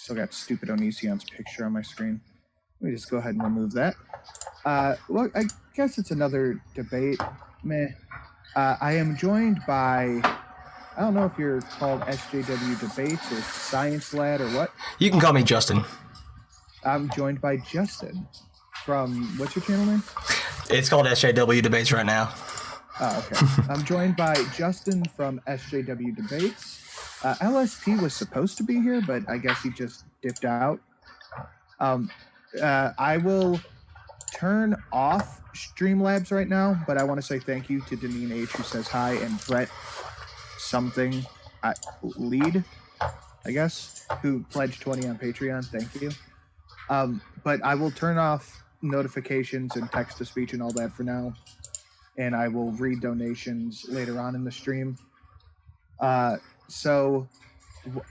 Still got stupid Onision's picture on my screen. Let me just go ahead and remove that. Well, I guess it's another debate. Meh. I am joined by, I don't know if you're called SJW Debates or Science Lad or what. You can call me Justin. I'm joined by Justin from, what's your channel name? It's called SJW Debates right now. Oh, okay. I'm joined by Justin from SJW Debates. LSP was supposed to be here, but I guess he just dipped out. I will turn off Streamlabs right now, but I want to say thank you to Deneen H, who says hi, and Brett something lead, I guess, who pledged 20 on Patreon. Thank you. But I will turn off notifications and text-to-speech and all that for now, and I will read donations later on in the stream. So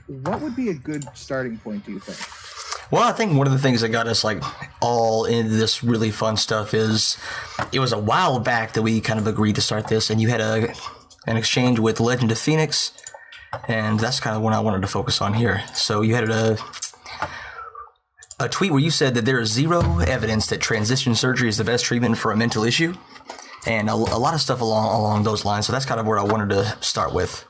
what would be a good starting point, do you think? Well, I think one of the things that got us like all into this really fun stuff is it was a while back that we kind of agreed to start this, and you had an exchange with Legend of Phoenix, and that's kind of what I wanted to focus on here. So you had a tweet where you said that there is zero evidence that transition surgery is the best treatment for a mental issue, and a lot of stuff along those lines. So that's kind of where I wanted to start with.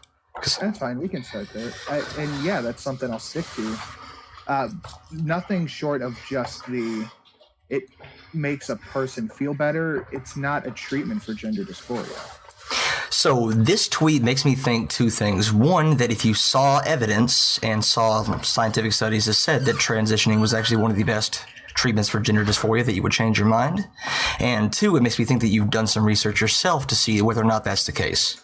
That's fine. We can start there. And yeah, that's something I'll stick to. Nothing short of just it makes a person feel better. It's not a treatment for gender dysphoria. So this tweet makes me think two things. One, that if you saw evidence and saw scientific studies that said that transitioning was actually one of the best treatments for gender dysphoria, that you would change your mind. And two, it makes me think that you've done some research yourself to see whether or not that's the case.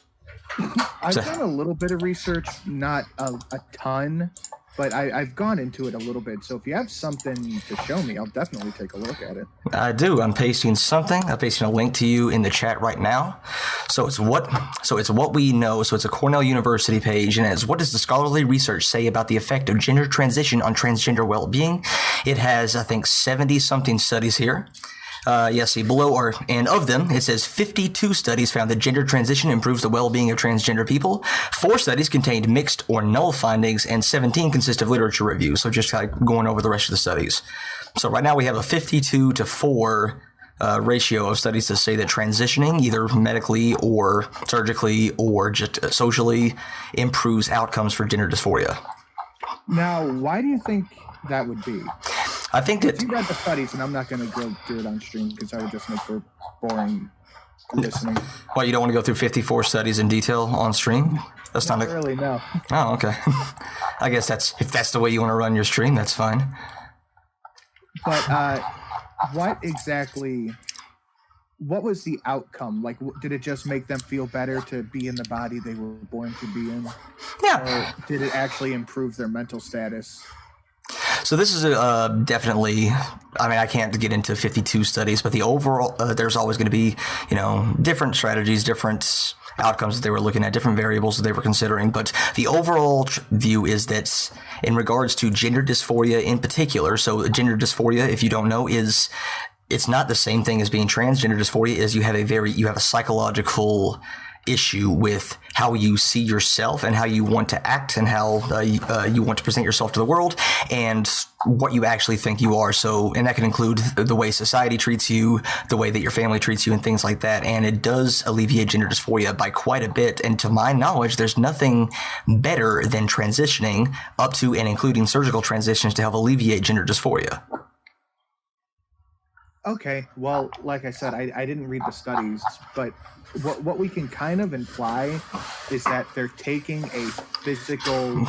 I've done a little bit of research, not a ton, but I've gone into it a little bit. So if you have something to show me, I'll definitely take a look at it. I do. I'm pasting something. I'm pasting a link to you in the chat right now. So it's what we know. So it's a Cornell University page, and it's what does the scholarly research say about the effect of gender transition on transgender well-being? It has, I think, 70-something studies here. See below and of them, it says 52 studies found that gender transition improves the well-being of transgender people. 4 studies contained mixed or null findings, and 17 consist of literature reviews. So just like going over the rest of the studies. So right now we have a 52 to 4 ratio of studies that say that transitioning, either medically or surgically or just socially, improves outcomes for gender dysphoria. Now, why do you think that would be? I think that you read the studies, and I'm not going to go through it on stream because I would just make for boring listening. Well, you don't want to go through 54 studies in detail on stream? That's not really, no. Oh, okay. I guess if that's the way you want to run your stream, that's fine. But what was the outcome? Like, did it just make them feel better to be in the body they were born to be in? Yeah. Or did it actually improve their mental status? So this is definitely, I mean, I can't get into 52 studies, but the overall, there's always going to be, different strategies, different outcomes that they were looking at, different variables that they were considering. But the overall view is that in regards to gender dysphoria in particular, so gender dysphoria, if you don't know, it's not the same thing as being transgender dysphoria. Is you have a psychological issue with how you see yourself and how you want to act and how you want to present yourself to the world and what you actually think you are. So, and that can include the way society treats you, the way that your family treats you, and things like that. And it does alleviate gender dysphoria by quite a bit. And to my knowledge, there's nothing better than transitioning up to and including surgical transitions to help alleviate gender dysphoria. Okay, well, like I said, I didn't read the studies, but what we can kind of imply is that they're taking a physical,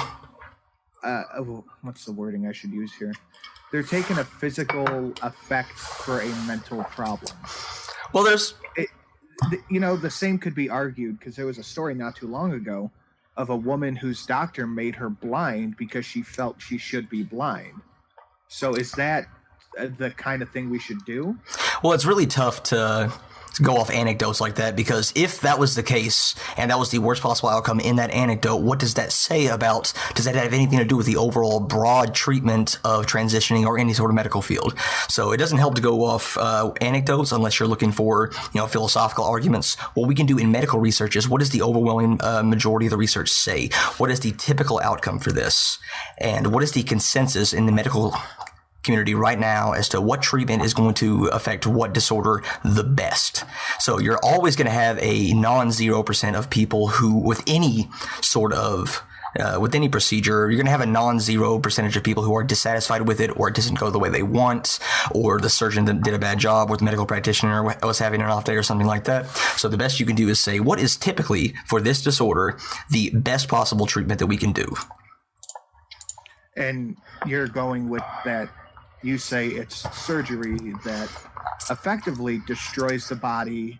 what's the wording I should use here? They're taking a physical effect for a mental problem. Well, the same could be argued, because there was a story not too long ago of a woman whose doctor made her blind because she felt she should be blind. So is that the kind of thing we should do? Well, it's really tough to go off anecdotes like that, because if that was the case and that was the worst possible outcome in that anecdote, what does that say about, does that have anything to do with the overall broad treatment of transitioning or any sort of medical field? So it doesn't help to go off anecdotes unless you're looking for, philosophical arguments. What we can do in medical research is, what does the overwhelming majority of the research say? What is the typical outcome for this? And what is the consensus in the medical community right now as to what treatment is going to affect what disorder the best? So you're always going to have a non-0% of people who, with any sort of with any procedure, you're going to have a non-zero percentage of people who are dissatisfied with it, or it doesn't go the way they want, or the surgeon did a bad job, or the medical practitioner was having an off day or something like that. So the best you can do is say, what is typically for this disorder the best possible treatment that we can do? And you're going with that. You say it's surgery that effectively destroys the body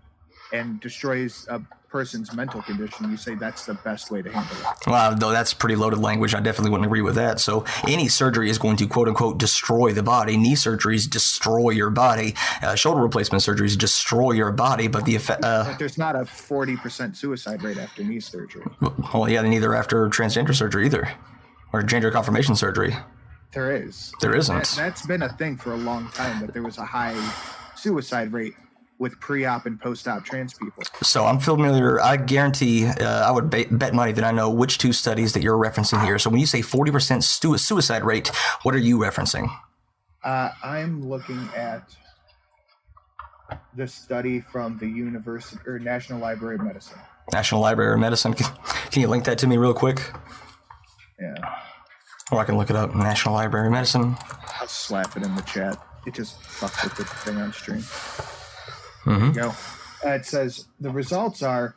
and destroys a person's mental condition. You say that's the best way to handle it. Well, though that's pretty loaded language. I definitely wouldn't agree with that. So any surgery is going to, quote unquote, destroy the body. Knee surgeries destroy your body. Shoulder replacement surgeries destroy your body. But the effect. But there's not a 40% suicide rate after knee surgery. Well, yeah, neither after transgender surgery either, or gender confirmation surgery. There is. There isn't. That's been a thing for a long time, that there was a high suicide rate with pre-op and post-op trans people. So I'm familiar. I guarantee I would bet money that I know which two studies that you're referencing here. So when you say 40% suicide rate, what are you referencing? I'm looking at the study from the University or National Library of Medicine. National Library of Medicine. Can you link that to me real quick? Yeah. Or I can look it up. National Library of Medicine. I'll slap it in the chat. It just fucks with the thing on stream. Mm-hmm. There you go. It says the results are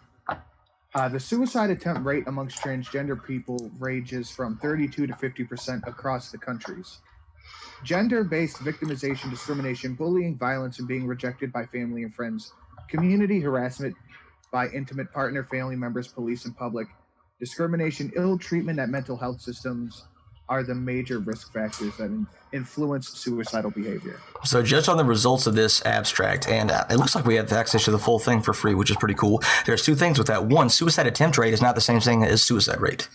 the suicide attempt rate amongst transgender people ranges from 32 to 50% across the countries. Gender-based victimization, discrimination, bullying, violence, and being rejected by family and friends. Community harassment by intimate partner, family members, police, and public. Discrimination, ill treatment at mental health systems are the major risk factors that influence suicidal behavior. So just on the results of this abstract, and it looks like we have access to the full thing for free, which is pretty cool. There's two things with that. One, suicide attempt rate is not the same thing as suicide rate.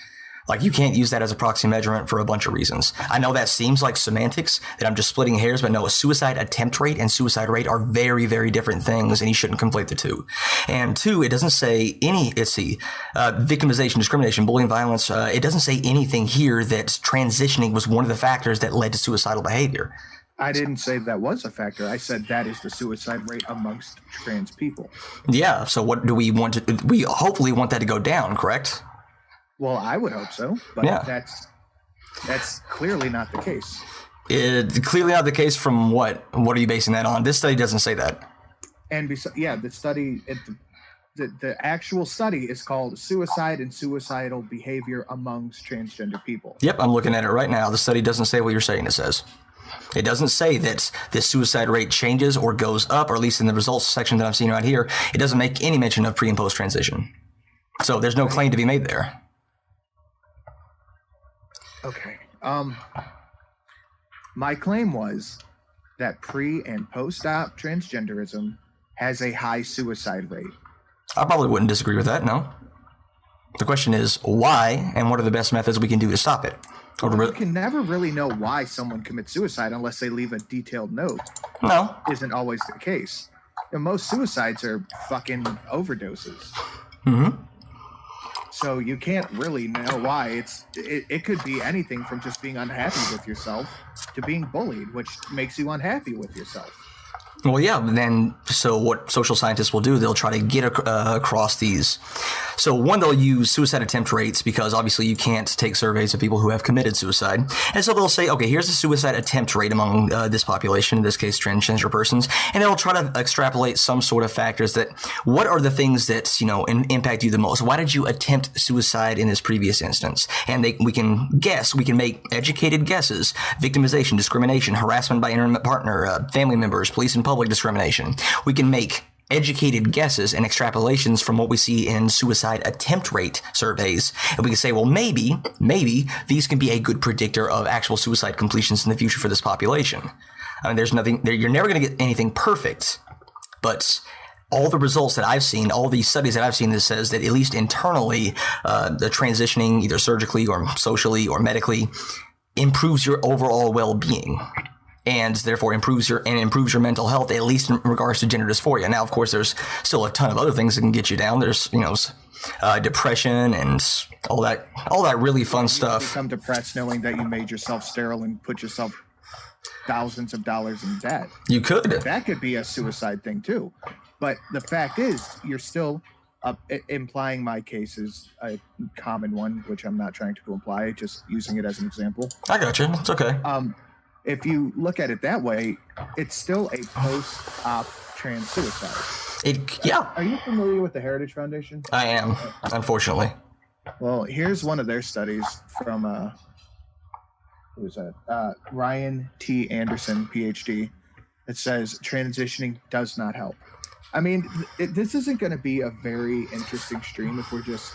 Like, you can't use that as a proxy measurement for a bunch of reasons. I know that seems like semantics, that I'm just splitting hairs, but no, a suicide attempt rate and suicide rate are very, very different things, and you shouldn't conflate the two. And two, it doesn't say victimization, discrimination, bullying, violence. It doesn't say anything here that transitioning was one of the factors that led to suicidal behavior. I didn't say that was a factor. I said that is the suicide rate amongst trans people. Yeah, so what do we want to, we hopefully want that to go down, correct? Well, I would hope so, but yeah. That's clearly not the case. Clearly not the case from what? What are you basing that on? This study doesn't say that. And the study, the actual study is called Suicide and Suicidal Behavior Amongst Transgender People. Yep, I'm looking at it right now. The study doesn't say what you're saying it says. It doesn't say that the suicide rate changes or goes up, or at least in the results section that I'm seeing right here, it doesn't make any mention of pre and post transition. So there's no claim to be made there. Okay. My claim was that pre and post-op transgenderism has a high suicide rate. I probably wouldn't disagree with that, no. The question is why, and what are the best methods we can do to stop it? You can never really know why someone commits suicide unless they leave a detailed note. No. Isn't always the case. And most suicides are fucking overdoses. Mm-hmm. So you can't really know why. It could be anything from just being unhappy with yourself to being bullied, which makes you unhappy with yourself. Well, yeah, then, so what social scientists will do, they'll try to get across these. So one, they'll use suicide attempt rates, because obviously you can't take surveys of people who have committed suicide. And so they'll say, okay, here's the suicide attempt rate among this population, in this case, transgender persons. And they'll try to extrapolate some sort of factors that, what are the things that, impact you the most? Why did you attempt suicide in this previous instance? And we can guess, we can make educated guesses: victimization, discrimination, harassment by intimate partner, family members, police and public discrimination. We can make educated guesses and extrapolations from what we see in suicide attempt rate surveys. And we can say, well, maybe these can be a good predictor of actual suicide completions in the future for this population. I mean, there's nothing there. You're never going to get anything perfect, but all the results that I've seen, all these studies that I've seen, that says that at least internally, the transitioning either surgically or socially or medically improves your overall well-being, and therefore improves your mental health, at least in regards to gender dysphoria. Now, of course, there's still a ton of other things that can get you down. There's, depression and all that really fun stuff. You become depressed knowing that you made yourself sterile and put yourself thousands of dollars in debt. You could. That could be a suicide thing too. But the fact is, you're still implying my case is a common one, which I'm not trying to imply, just using it as an example. I got you. It's okay. If you look at it that way, it's still a post-op trans suicide. Yeah. Are you familiar with the Heritage Foundation? I am, unfortunately. Well, here's one of their studies from who is that? Ryan T. Anderson, PhD. It says transitioning does not help. I mean, this isn't going to be a very interesting stream if we're just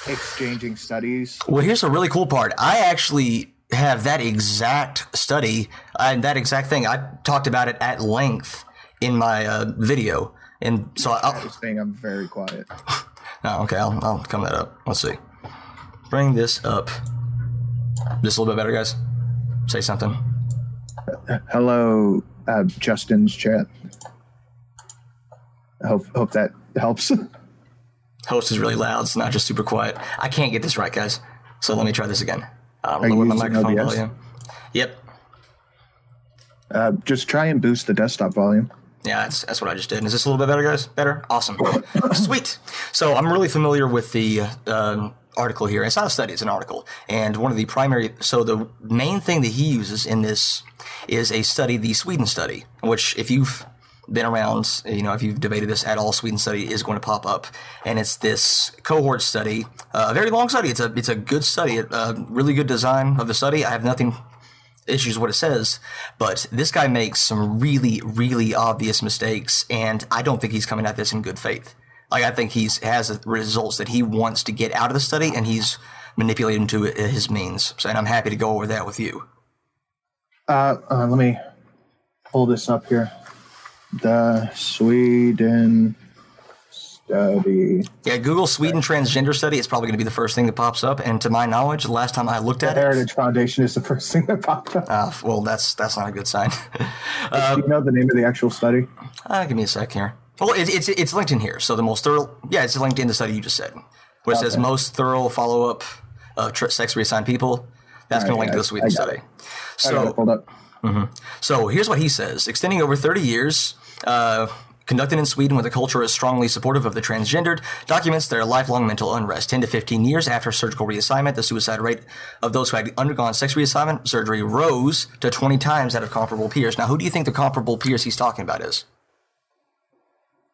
exchanging studies. Well, here's the really cool part. I actually have that exact study and that exact thing. I talked about it at length in my video. And so I was saying I'm very quiet. Oh, okay. I'll come that up. Let's see. Bring this up. Just a little bit better, guys. Say something. Hello, Justin's chat. Hope that helps. Host is really loud. It's not just super quiet. I can't get this right, guys. So let me try this again. Are you lower my using microphone OBS? volume. Yep. Just try and boost the desktop volume. Yeah, that's what I just did. Is this a little bit better, guys? Better? Awesome. Sweet. So I'm really familiar with the article here. It's not a study, it's an article. And one of the the main thing that he uses in this is a study, the Sweden study, which if you've been around, if you've debated this at all, Sweden study is going to pop up. And it's this cohort study, a very long study. It's a good study, really good design of the study. I have nothing issues what it says, but this guy makes some really, really obvious mistakes, and I don't think he's coming at this in good faith. Like, I think he has results that he wants to get out of the study, and he's manipulating to his means. So, and I'm happy to go over that with you. Let me pull this up here. The Sweden study. Yeah, Google Sweden transgender study. It's probably going to be the first thing that pops up. And to my knowledge, the last time I looked at the Heritage Foundation is the first thing that popped up. Well, that's not a good sign. Do you know the name of the actual study? Give me a sec here. Well, it's linked in here. So the most thorough, it's linked in the study you just said, where it says most thorough follow-up of sex reassigned people. That's going to link to the Sweden study. So hold up. Mm-hmm. So here's what he says: extending over 30 years. Conducted in Sweden, where the culture is strongly supportive of the transgendered, documents their lifelong mental unrest. 10 to 15 years after surgical reassignment, the suicide rate of those who had undergone sex reassignment surgery rose to 20 times that of comparable peers. Now, who do you think the comparable peers he's talking about is?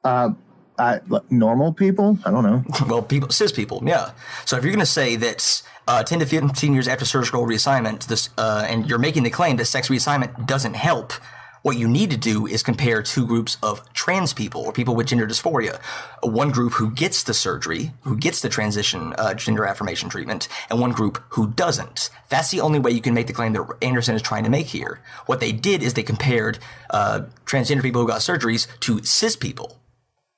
Normal people? I don't know. Well, cis people, yeah. So if you're going to say that 10 to 15 years after surgical reassignment, and you're making the claim that sex reassignment doesn't help, what you need to do is compare two groups of trans people or people with gender dysphoria. One group who gets the surgery, who gets the transition gender affirmation treatment, and one group who doesn't. That's the only way you can make the claim that Anderson is trying to make here. What they did is they compared transgender people who got surgeries to cis people.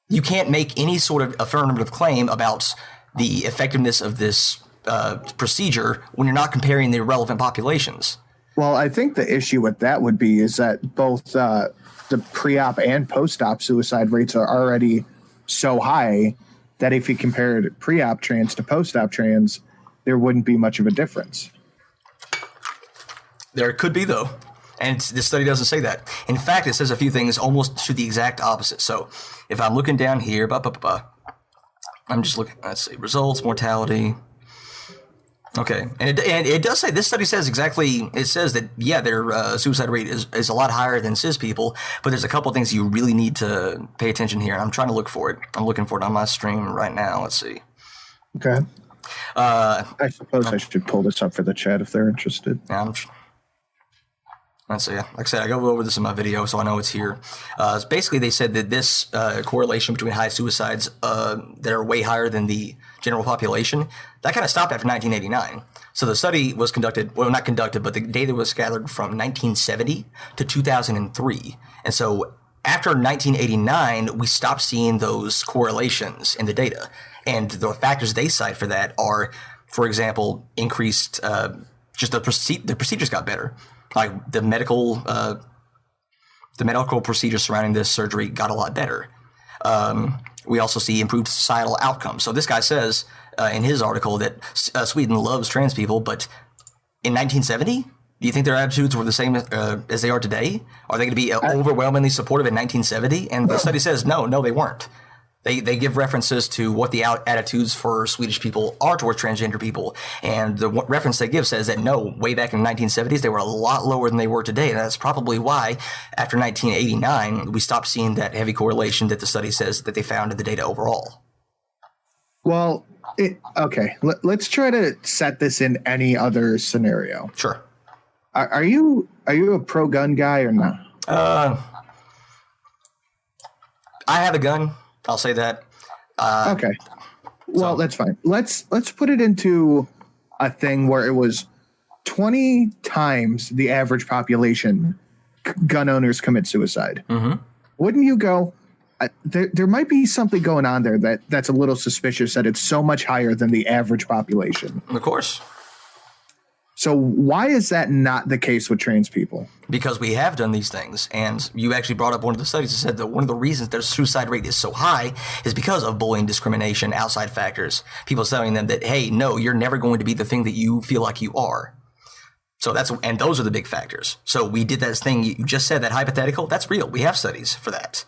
You can't make any sort of affirmative claim about the effectiveness of this procedure when you're not comparing the relevant populations. Well, I think the issue with that would be is that both the pre-op and post-op suicide rates are already so high that if you compared pre-op trans to post-op trans, there wouldn't be much of a difference. There could be, though. And this study doesn't say that. In fact, it says a few things almost to the exact opposite. So if I'm looking down here, I'm just looking, let's see, results, mortality. Okay, and it does say, this study says exactly, it says that, their suicide rate is a lot higher than cis people, but there's a couple things you really need to pay attention here. I'm trying to look for it. I'm looking for it on my stream right now. Let's see. Okay. I suppose I should pull this up for the chat if they're interested. Yeah, let's see. Like I said, I go over this in my video, so I know it's here. Basically, they said that this correlation between high suicides that are way higher than the general population, that kind of stopped after 1989. So the study was conducted, well, not conducted, but the data was gathered from 1970 to 2003. And so after 1989, we stopped seeing those correlations in the data. And the factors they cite for that are, for example, increased, just the procedures got better. Like the medical procedures surrounding this surgery got a lot better. We also see improved societal outcomes. So this guy says in his article that Sweden loves trans people, but in 1970, do you think their attitudes were the same as they are today? Are they going to be overwhelmingly supportive in 1970? And the study says no, they weren't. They give references to what the attitudes for Swedish people are towards transgender people. And the reference they give says that no, way back in the 1970s, they were a lot lower than they were today. And that's probably why after 1989, we stopped seeing that heavy correlation that the study says that they found in the data overall. Well, okay. Let's try to set this in any other scenario. Sure. Are you a pro-gun guy or not? I have a gun. I'll say that. Okay. Well, that's fine. Let's put it into a thing where it was 20 times the average population gun owners commit suicide. Mm-hmm. Wouldn't you go? There might be something going on there that's a little suspicious that it's so much higher than the average population. Of course. So why is that not the case with trans people? Because we have done these things, and you actually brought up one of the studies that said that one of the reasons their suicide rate is so high is because of bullying, discrimination, outside factors. People telling them that, hey, no, you're never going to be the thing that you feel like you are. So and those are the big factors. So we did that thing you just said, that hypothetical. That's real. We have studies for that.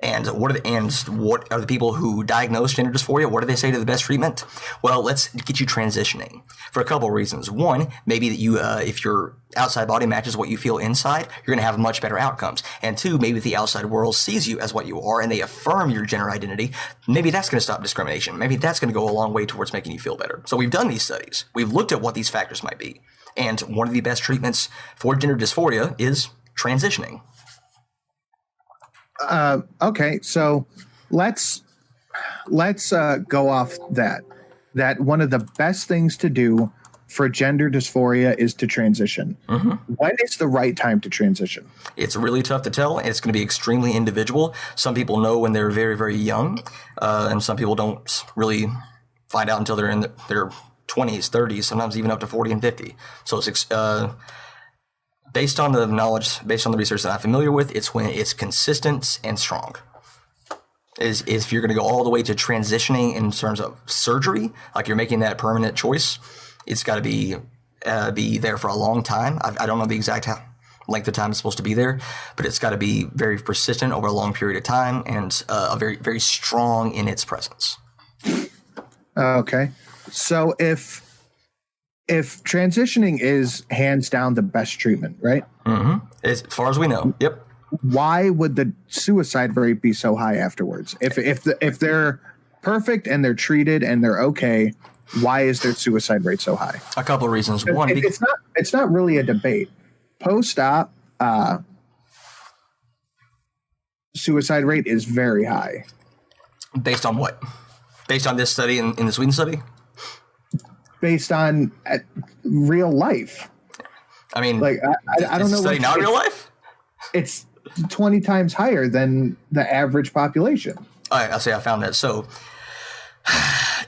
And what are the people who diagnose gender dysphoria? What do they say to the best treatment? Well, let's get you transitioning for a couple of reasons. One, maybe that you, if your outside body matches what you feel inside, you're going to have much better outcomes. And two, maybe if the outside world sees you as what you are and they affirm your gender identity, maybe that's going to stop discrimination. Maybe that's going to go a long way towards making you feel better. So we've done these studies. We've looked at what these factors might be. And one of the best treatments for gender dysphoria is transitioning. Okay, so let's go off that one of the best things to do for gender dysphoria is to transition. Mm-hmm. When is the right time to transition? It's really tough to tell. It's going to be extremely individual. Some people know when they're very, very young, and some people don't really find out until they're in their 20s, 30s, sometimes even up to 40 and 50. So it's based on the knowledge, based on the research that I'm familiar with, it's when it's consistent and strong. Is if you're going to go all the way to transitioning in terms of surgery, like you're making that permanent choice, it's got to be there for a long time. I don't know the exact length of time it's supposed to be there, but it's got to be very persistent over a long period of time and a very, very strong in its presence. Okay. So if transitioning is hands down the best treatment, right? Mm-hmm. As far as we know, yep. Why would the suicide rate be so high afterwards? If they're perfect and they're treated and they're okay, why is their suicide rate so high? A couple of reasons. One, it's not really a debate. Post-op suicide rate is very high. Based on what? Based on this study in the Sweden study? Based on real life. I mean, like I don't know. Study not real life? It's 20 times higher than the average population. All right, I'll say I found that. So,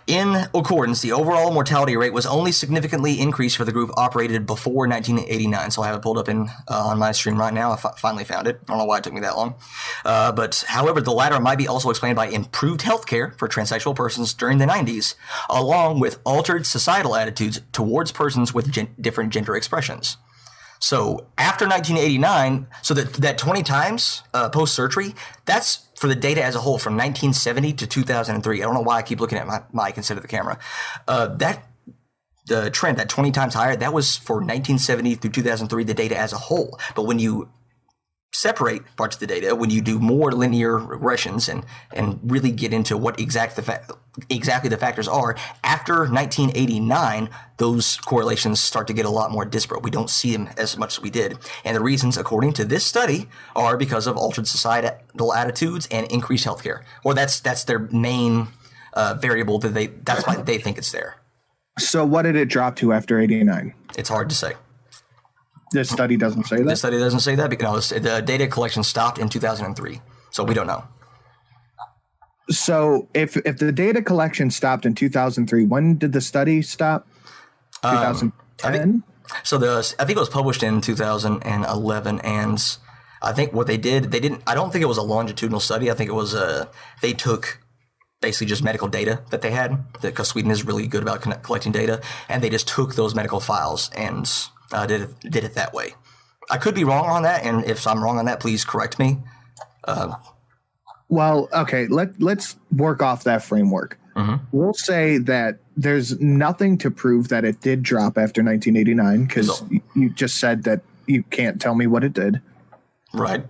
in accordance, the overall mortality rate was only significantly increased for the group operated before 1989. So I have it pulled up on my stream right now. I finally found it. I don't know why it took me that long. But however, the latter might be also explained by improved healthcare for transsexual persons during the 90s, along with altered societal attitudes towards persons with different gender expressions. So after 1989, so that 20 times post-surgery, that's for the data as a whole from 1970 to 2003. I don't know why I keep looking at my mic instead of the camera. The trend, that 20 times higher, that was for 1970 through 2003, the data as a whole. But when you separate parts of the data, when you do more linear regressions and really get into what exactly the factors are, after 1989, those correlations start to get a lot more disparate. We don't see them as much as we did. And the reasons, according to this study, are because of altered societal attitudes and increased healthcare. Or that's their main variable that's why they think it's there. So what did it drop to after 89? It's hard to say. This study doesn't say that? This study doesn't say that because the data collection stopped in 2003. So we don't know. So if the data collection stopped in 2003, when did the study stop? 2010? I think it was published in 2011, and I think what they didn't. I don't think it was a longitudinal study. I think it was they took basically just medical data that they had, because Sweden is really good about collecting data, and they just took those medical files and did it that way. I could be wrong on that, and if I'm wrong on that, please correct me. Well, okay, let's work off that framework. We'll say that there's nothing to prove that it did drop after 1989, because you just said that you can't tell me what it did. Right.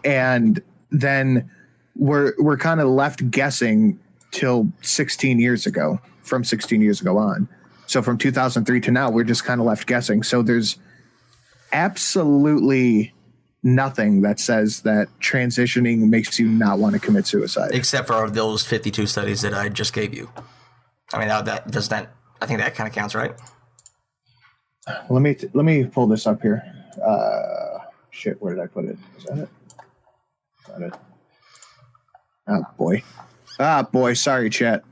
And then we're kind of left guessing till 16 years ago, from 16 years ago on. So from 2003 to now, we're just kind of left guessing. So there's absolutely nothing that says that transitioning makes you not want to commit suicide. Except for those 52 studies that I just gave you. I mean, I think that kind of counts, right? Let me pull this up here. Shit, where did I put it? Is that it? Is that it? Oh boy, sorry, chat.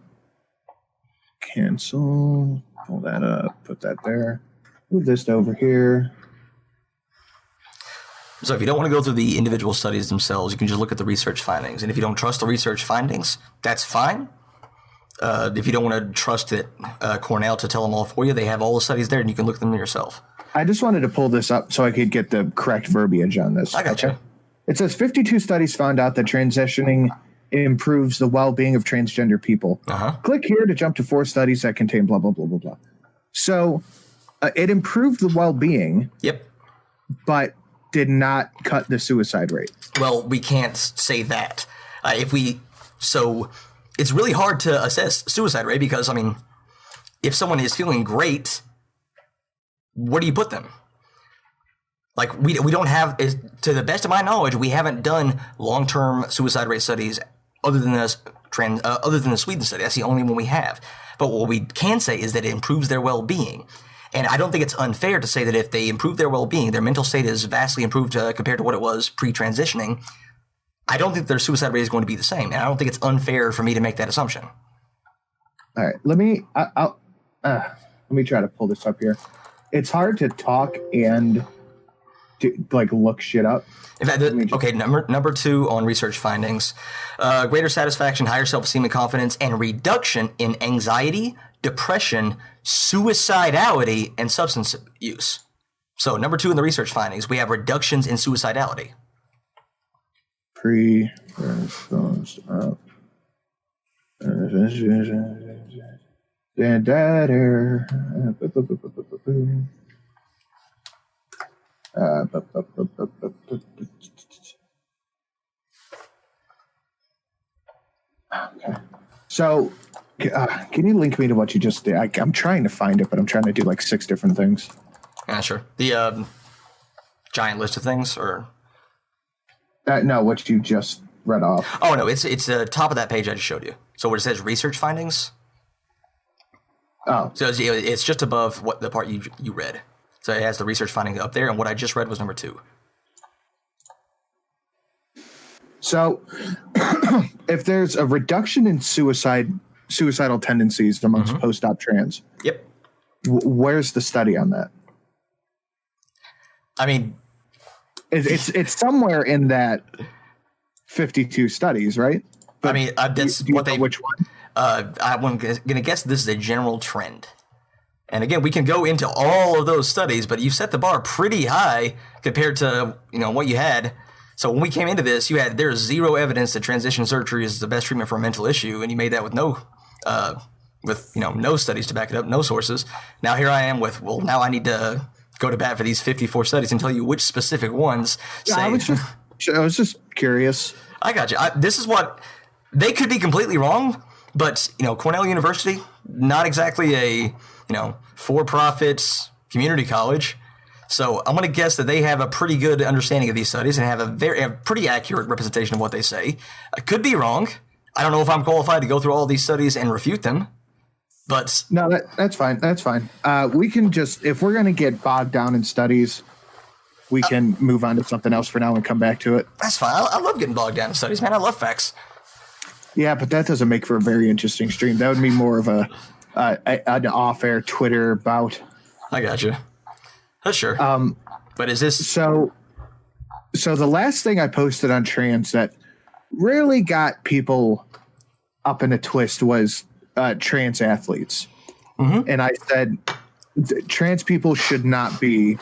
Cancel. Pull that up. Put that there. Move this over here. So if you don't want to go through the individual studies themselves, you can just look at the research findings. And if you don't trust the research findings, that's fine. If you don't want to trust that Cornell to tell them all for you, they have all the studies there, and you can look at them yourself. I just wanted to pull this up so I could get the correct verbiage on this. I got you. It says 52 studies found out that transitioning improves the well-being of transgender people. Click here to jump to 4 studies that contain blah, blah, blah, blah, blah. So it improved the well-being. Yep. But did not cut the suicide rate. Well, we can't say that. So it's really hard to assess suicide rate because, I mean, if someone is feeling great, where do you put them? Like, we don't have, to the best of my knowledge, we haven't done long-term suicide rate studies other than the Sweden study. That's the only one we have. But what we can say is that it improves their well-being. And I don't think it's unfair to say that if they improve their well-being, their mental state is vastly improved compared to what it was pre-transitioning, I don't think their suicide rate is going to be the same. And I don't think it's unfair for me to make that assumption. All right, let me try to pull this up here. It's hard to talk and look shit up. In fact, number 2 on research findings, greater satisfaction, higher self-esteem and confidence, and reduction in anxiety, depression, suicidality, and substance use. So number 2 in the research findings, we have reductions in suicidality. Pre-response up. Okay. So, can you link me to what you just did? I'm trying to find it, but I'm trying to do 6 different things. Yeah, sure. The giant list of things, or no, what you just read off. Oh no, it's the top of that page I just showed you. So where it says research findings. Oh, so it's just above what the part you read. So it has the research findings up there, and what I just read was number 2. So, if there's a reduction in suicidal tendencies amongst post-op trans, yep. Where's the study on that? I mean, it's somewhere in that 52 studies, right? But I mean, that's what they. Which one? I'm going to guess this is a general trend. And again, we can go into all of those studies, but you set the bar pretty high compared to what you had. So when we came into this, there's zero evidence that transition surgery is the best treatment for a mental issue, and you made that with no studies to back it up, no sources. Now here I am with, now I need to go to bat for these 54 studies and tell you which specific ones say. I was just curious. I got you. This is what they could be completely wrong, but Cornell University, not exactly a for-profit community college. So I'm going to guess that they have a pretty good understanding of these studies and have a pretty accurate representation of what they say. I could be wrong. I don't know if I'm qualified to go through all these studies and refute them, but no, that's fine. That's fine. We can just, if we're going to get bogged down in studies, we can move on to something else for now and come back to it. That's fine. I love getting bogged down in studies, man. I love facts. Yeah, but that doesn't make for a very interesting stream. That would be more of an off-air Twitter bout. I got you. That's sure. But is this so the last thing I posted on trans that really got people up in a twist was trans athletes. Mm-hmm. And I said trans people should not be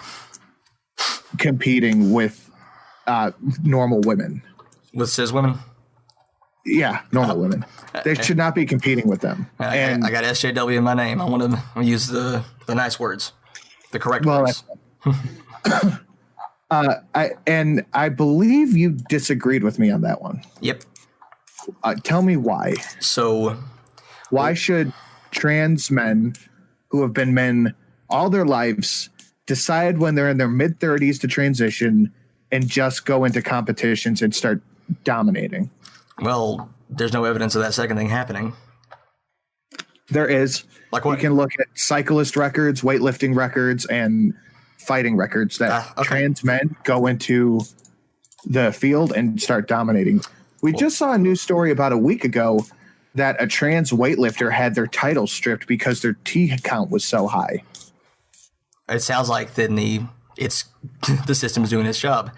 competing with normal women. With cis women? Yeah, normal women. They should not be competing with them. And I got SJW in my name. I want to use the nice words, the correct words. I believe you disagreed with me on that one. Yep. Tell me why. So, why should trans men who have been men all their lives decide when they're in their mid-30s to transition and just go into competitions and start dominating? Well, there's no evidence of that second thing happening. There is. Like what? You can look at cyclist records, weightlifting records, and fighting records that trans men go into the field and start dominating. We just saw a news story about a week ago that a trans weightlifter had their title stripped because their T count was so high. It sounds like then the system is doing its job.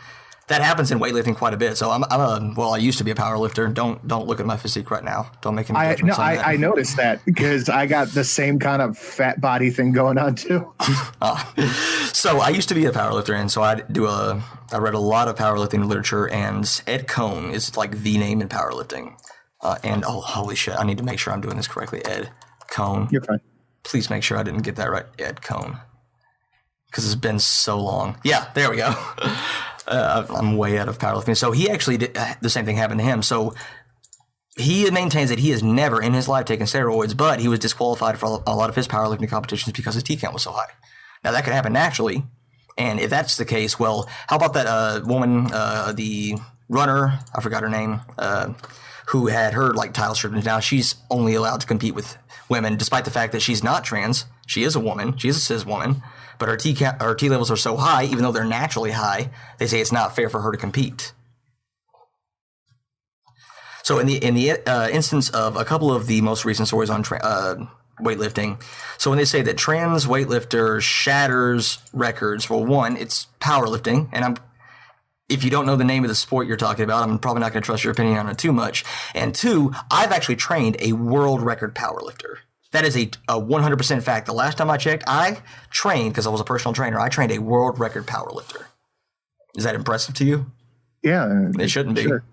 That happens in weightlifting quite a bit. So I used to be a power lifter. Don't look at my physique right now. Don't make any judgments on that. I noticed that because I got the same kind of fat body thing going on too. So I used to be a power lifter, and so I read a lot of powerlifting literature, and Ed Cohn is like the name in powerlifting. And holy shit, I need to make sure I'm doing this correctly. Ed Cohn. You're fine. Please make sure I didn't get that right. Ed Cohn. Because it's been so long. Yeah, there we go. I'm way out of powerlifting. So he actually did the same thing happened to him. So he maintains that he has never in his life taken steroids, but he was disqualified for a lot of his powerlifting competitions because his T count was so high. Now that could happen naturally, and if that's the case, well, how about that woman, the runner? I forgot her name. Who had her like title stripped. Now she's only allowed to compete with women, despite the fact that she's not trans. She is a woman. She is a cis woman. But her T levels are so high, even though they're naturally high, they say it's not fair for her to compete. So in the instance of a couple of the most recent stories on weightlifting, so when they say that trans weightlifter shatters records, well, one, it's powerlifting, and if you don't know the name of the sport you're talking about, I'm probably not going to trust your opinion on it too much. And two, I've actually trained a world record powerlifter. That is a 100% fact. The last time I checked, I trained, because I was a personal trainer, I trained a world record powerlifter. Is that impressive to you? Yeah. It shouldn't be. Sure.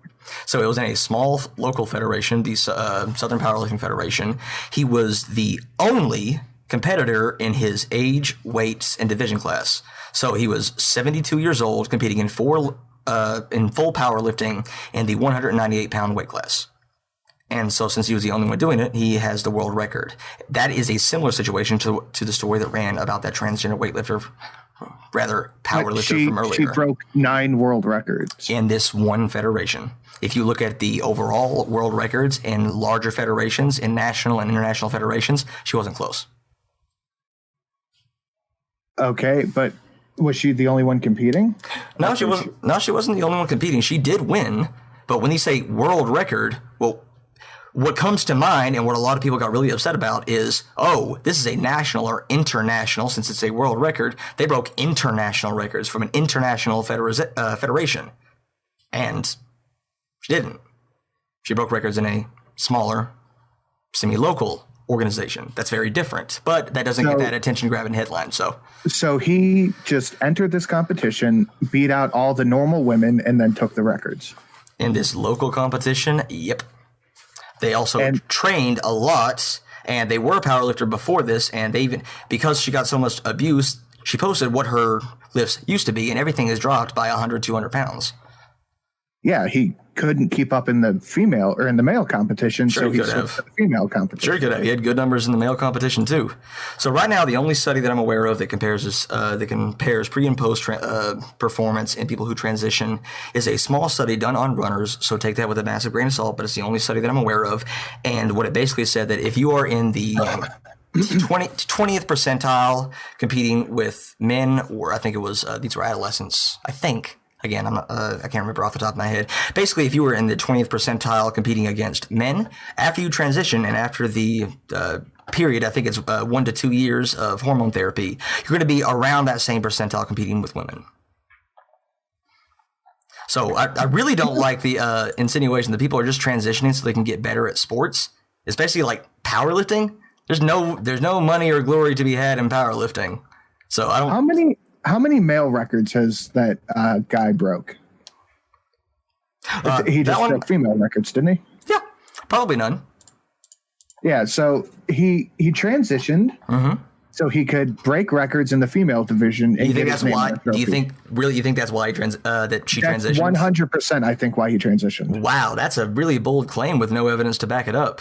So it was in a small local federation, the Southern Powerlifting Federation. He was the only competitor in his age, weights, and division class. So he was 72 years old, competing in full powerlifting in the 198-pound weight class. And so since he was the only one doing it, he has the world record. That is a similar situation to the story that ran about that transgender weightlifter, rather powerlifter from earlier. She broke 9 world records. In this one federation. If you look at the overall world records in larger federations, in national and international federations, she wasn't close. Okay, but was she the only one competing? No, she wasn't. No, she wasn't the only one competing. She did win, but when you say world record, well, what comes to mind and what a lot of people got really upset about is, oh, this is a national or international, since it's a world record. They broke international records from an international federation. And she didn't. She broke records in a smaller, semi-local organization. That's very different. But that doesn't get that attention-grabbing headline. So he just entered this competition, beat out all the normal women, and then took the records. In this local competition, yep. They also trained a lot, and they were a powerlifter before this, and they even, because she got so much abuse, she posted what her lifts used to be, and everything has dropped by 100, 200 pounds. Yeah, he couldn't keep up in the female or in the male competition, sure, so he switched to the female competition. Sure, he could have. He had good numbers in the male competition too. So right now, the only study that I'm aware of that compares pre and post performance in people who transition is a small study done on runners. So take that with a massive grain of salt, but it's the only study that I'm aware of. And what it basically said that if you are in the 20th percentile competing with men, or I think it was these were adolescents. I think. Again, I can't remember off the top of my head. Basically, if you were in the 20th percentile competing against men, after you transition and after the period, I think it's 1 to 2 years of hormone therapy, you're going to be around that same percentile competing with women. So I really don't like the insinuation that people are just transitioning so they can get better at sports, especially like powerlifting. There's no money or glory to be had in powerlifting. So I don't. How many male records has that guy broke? He just broke female records, didn't he? Yeah, probably none. Yeah, so he transitioned so he could break records in the female division. Do you think that's why? Do you think that's why that she transitioned? 100%. I think why he transitioned. Wow, that's a really bold claim with no evidence to back it up.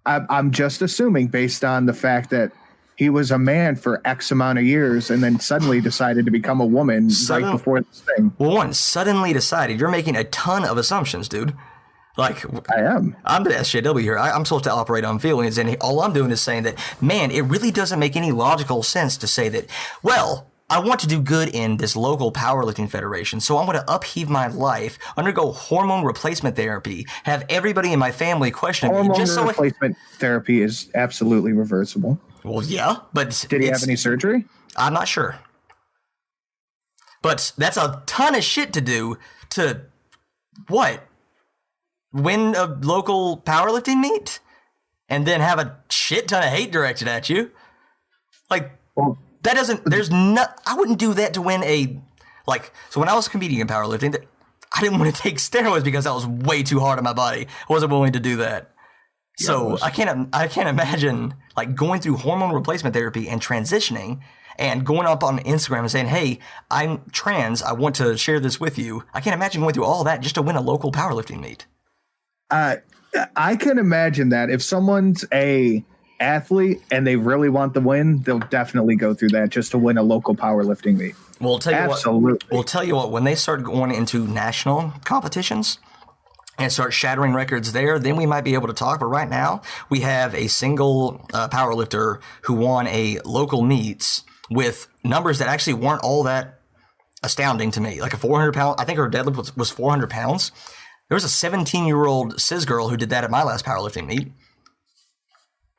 I'm just assuming based on the fact that he was a man for X amount of years and then suddenly decided to become a woman right before this thing. Well, suddenly decided. You're making a ton of assumptions, dude. Like, I am. I'm the SJW here. I'm supposed to operate on feelings, and all I'm doing is saying that, man, it really doesn't make any logical sense to say that, well, I want to do good in this local powerlifting federation, so I'm going to upheave my life, undergo hormone replacement therapy, have everybody in my family question me. Hormone replacement therapy is absolutely reversible. Well, yeah, but did he have any surgery? I'm not sure. But that's a ton of shit to do to what? Win a local powerlifting meet? And then have a shit ton of hate directed at you? Like, that doesn't, I wouldn't do that to win so when I was competing in powerlifting, I didn't want to take steroids because that was way too hard on my body. I wasn't willing to do that. So I can't imagine like going through hormone replacement therapy and transitioning and going up on Instagram and saying, hey, I'm trans, I want to share this with you. I can't imagine going through all that just to win a local powerlifting meet. I can imagine that if someone's a athlete and they really want the win, they'll definitely go through that just to win a local powerlifting meet. We'll tell you what, when they start going into national competitions and start shattering records there, then we might be able to talk. But right now, we have a single powerlifter who won a local meets with numbers that actually weren't all that astounding to me. Like a 400-pound, I think her deadlift was 400 pounds. There was a 17-year-old cis girl who did that at my last powerlifting meet.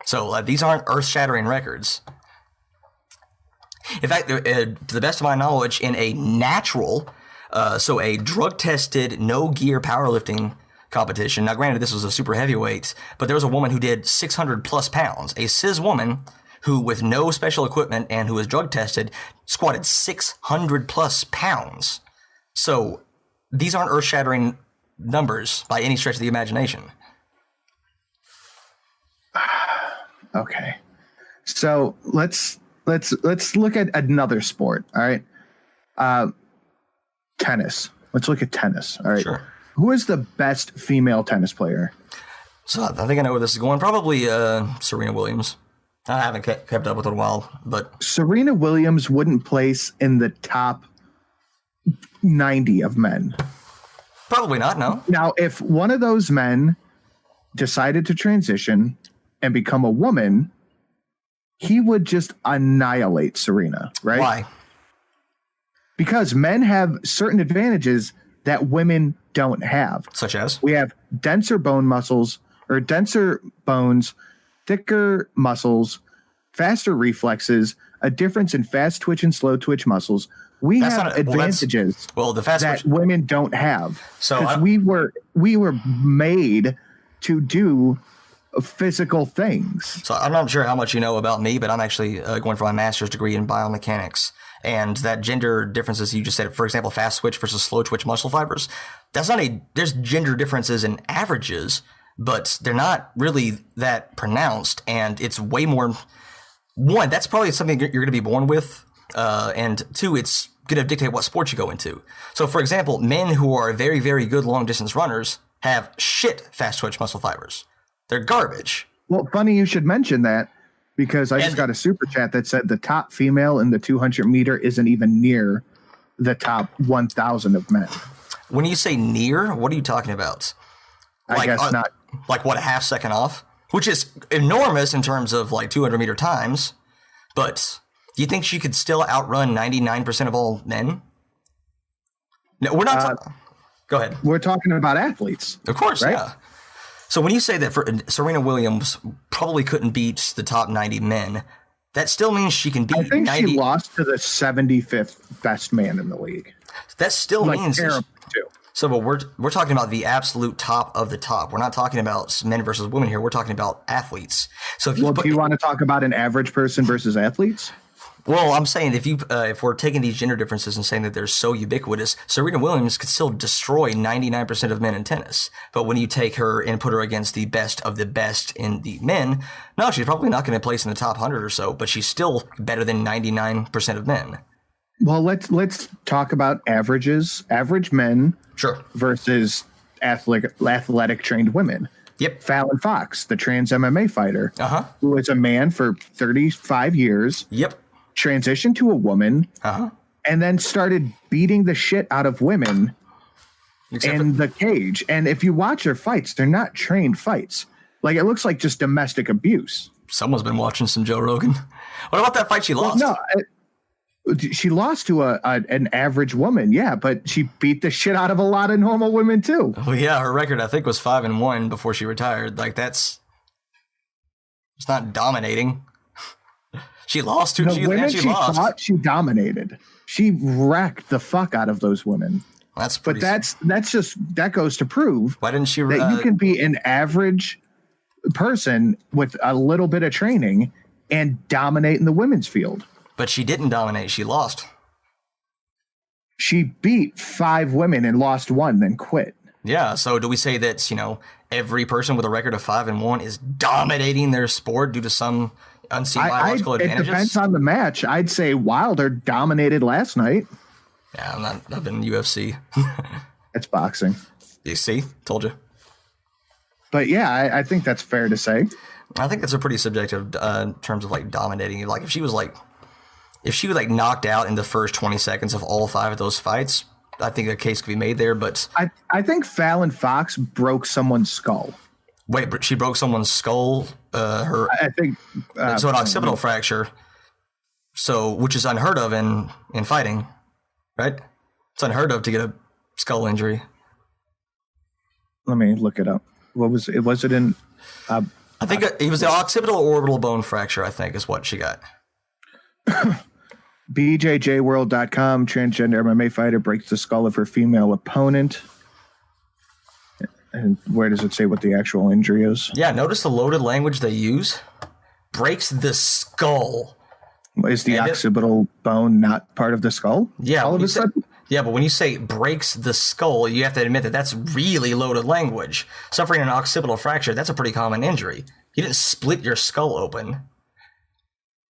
So these aren't earth-shattering records. In fact, to the best of my knowledge, in a natural, so a drug-tested, no-gear powerlifting competition. Now, granted, this was a super heavyweight, but there was a woman who did 600-plus pounds. A cis woman who, with no special equipment and who was drug-tested, squatted 600-plus pounds. So these aren't earth-shattering numbers by any stretch of the imagination. Okay. So let's look at another sport. All right. Tennis. Let's look at tennis. All right. Sure. Who is the best female tennis player? So I think I know where this is going. Probably Serena Williams. I haven't kept up with it in a while, but Serena Williams wouldn't place in the top 90 of men. Probably not, no. Now, if one of those men decided to transition and become a woman, he would just annihilate Serena, right? Why? Because men have certain advantages that women don't have. Such as? We have denser bone muscles, or denser bones, thicker muscles, faster reflexes, a difference in fast twitch and slow twitch muscles. We have advantages that women don't have. So we were made to do physical things. So I'm not sure how much you know about me, but I'm actually going for my master's degree in biomechanics. And that gender differences you just said, for example, fast twitch versus slow twitch muscle fibers, there's gender differences in averages, but they're not really that pronounced. And it's way more, one, that's probably something you're going to be born with. And two, it's going to dictate what sport you go into. So for example, men who are very, very good long distance runners have shit fast twitch muscle fibers. They're garbage. Well, funny you should mention that, because I just got a super chat that said the top female in the 200 meter isn't even near the top 1,000 of men. When you say near, what are you talking about? I guess not. Like what, a half second off? which is enormous in terms of like 200-meter times. But do you think she could still outrun 99% of all men? No, we're not. Go ahead. We're talking about athletes. Of course, right? yeah. So when you say that Serena Williams probably couldn't beat the top 90 men, that still means she can beat 90. I think she lost to the 75th best man in the league. That still means terrible too. So, but we're talking about the absolute top of the top. We're not talking about men versus women here. We're talking about athletes. So, if you do you want to talk about an average person versus athletes? Well, I'm saying if we're taking these gender differences and saying that they're so ubiquitous, Serena Williams could still destroy 99% of men in tennis. But when you take her and put her against the best of the best in the men, no, she's probably not going to place in the top 100 or so. But she's still better than 99% of men. Well, let's talk about averages. Average men. Sure. Versus athletic trained women. Yep. Fallon Fox, the trans MMA fighter, who was a man for 35 years. Yep. Transitioned to a woman, and then started beating the shit out of women in the cage. And if you watch her fights, they're not trained fights. Like, it looks like just domestic abuse. Someone's been watching some Joe Rogan. What about that fight she lost? Well, no. She lost to an average woman, yeah, but she beat the shit out of a lot of normal women too. Well, yeah, her record I think was 5-1 before she retired. Like it's not dominating. She lost to the women she lost. Fought, she dominated. She wrecked the fuck out of those women. That's pretty. But that goes to prove why didn't she that you can be an average person with a little bit of training and dominate in the women's field. But she didn't dominate. She lost. She beat 5 women and lost 1, then quit. Yeah. So do we say that, every person with a record of 5-1 is dominating their sport due to some unseen biological advantages? It depends on the match. I'd say Wilder dominated last night. Yeah, I've been UFC. It's boxing. You see? Told you. But yeah, I think that's fair to say. I think that's a pretty subjective terms of like dominating. Like if she was knocked out in the first 20 seconds of all 5 of those fights, I think a case could be made there. But I think Fallon Fox broke someone's skull. Wait, she broke someone's skull. I think so an occipital fracture. So which is unheard of in fighting, right? It's unheard of to get a skull injury. Let me look it up. What was it? Was it in? I think it was the occipital orbital bone fracture. I think is what she got. BJJworld.com, transgender MMA fighter breaks the skull of her female opponent. And where does it say what the actual injury is? Yeah, notice the loaded language they use. Breaks the skull. Is the occipital bone not part of the skull? Yeah. All of a sudden? Yeah, but when you say breaks the skull, you have to admit that that's really loaded language. Suffering an occipital fracture, that's a pretty common injury. You didn't split your skull open.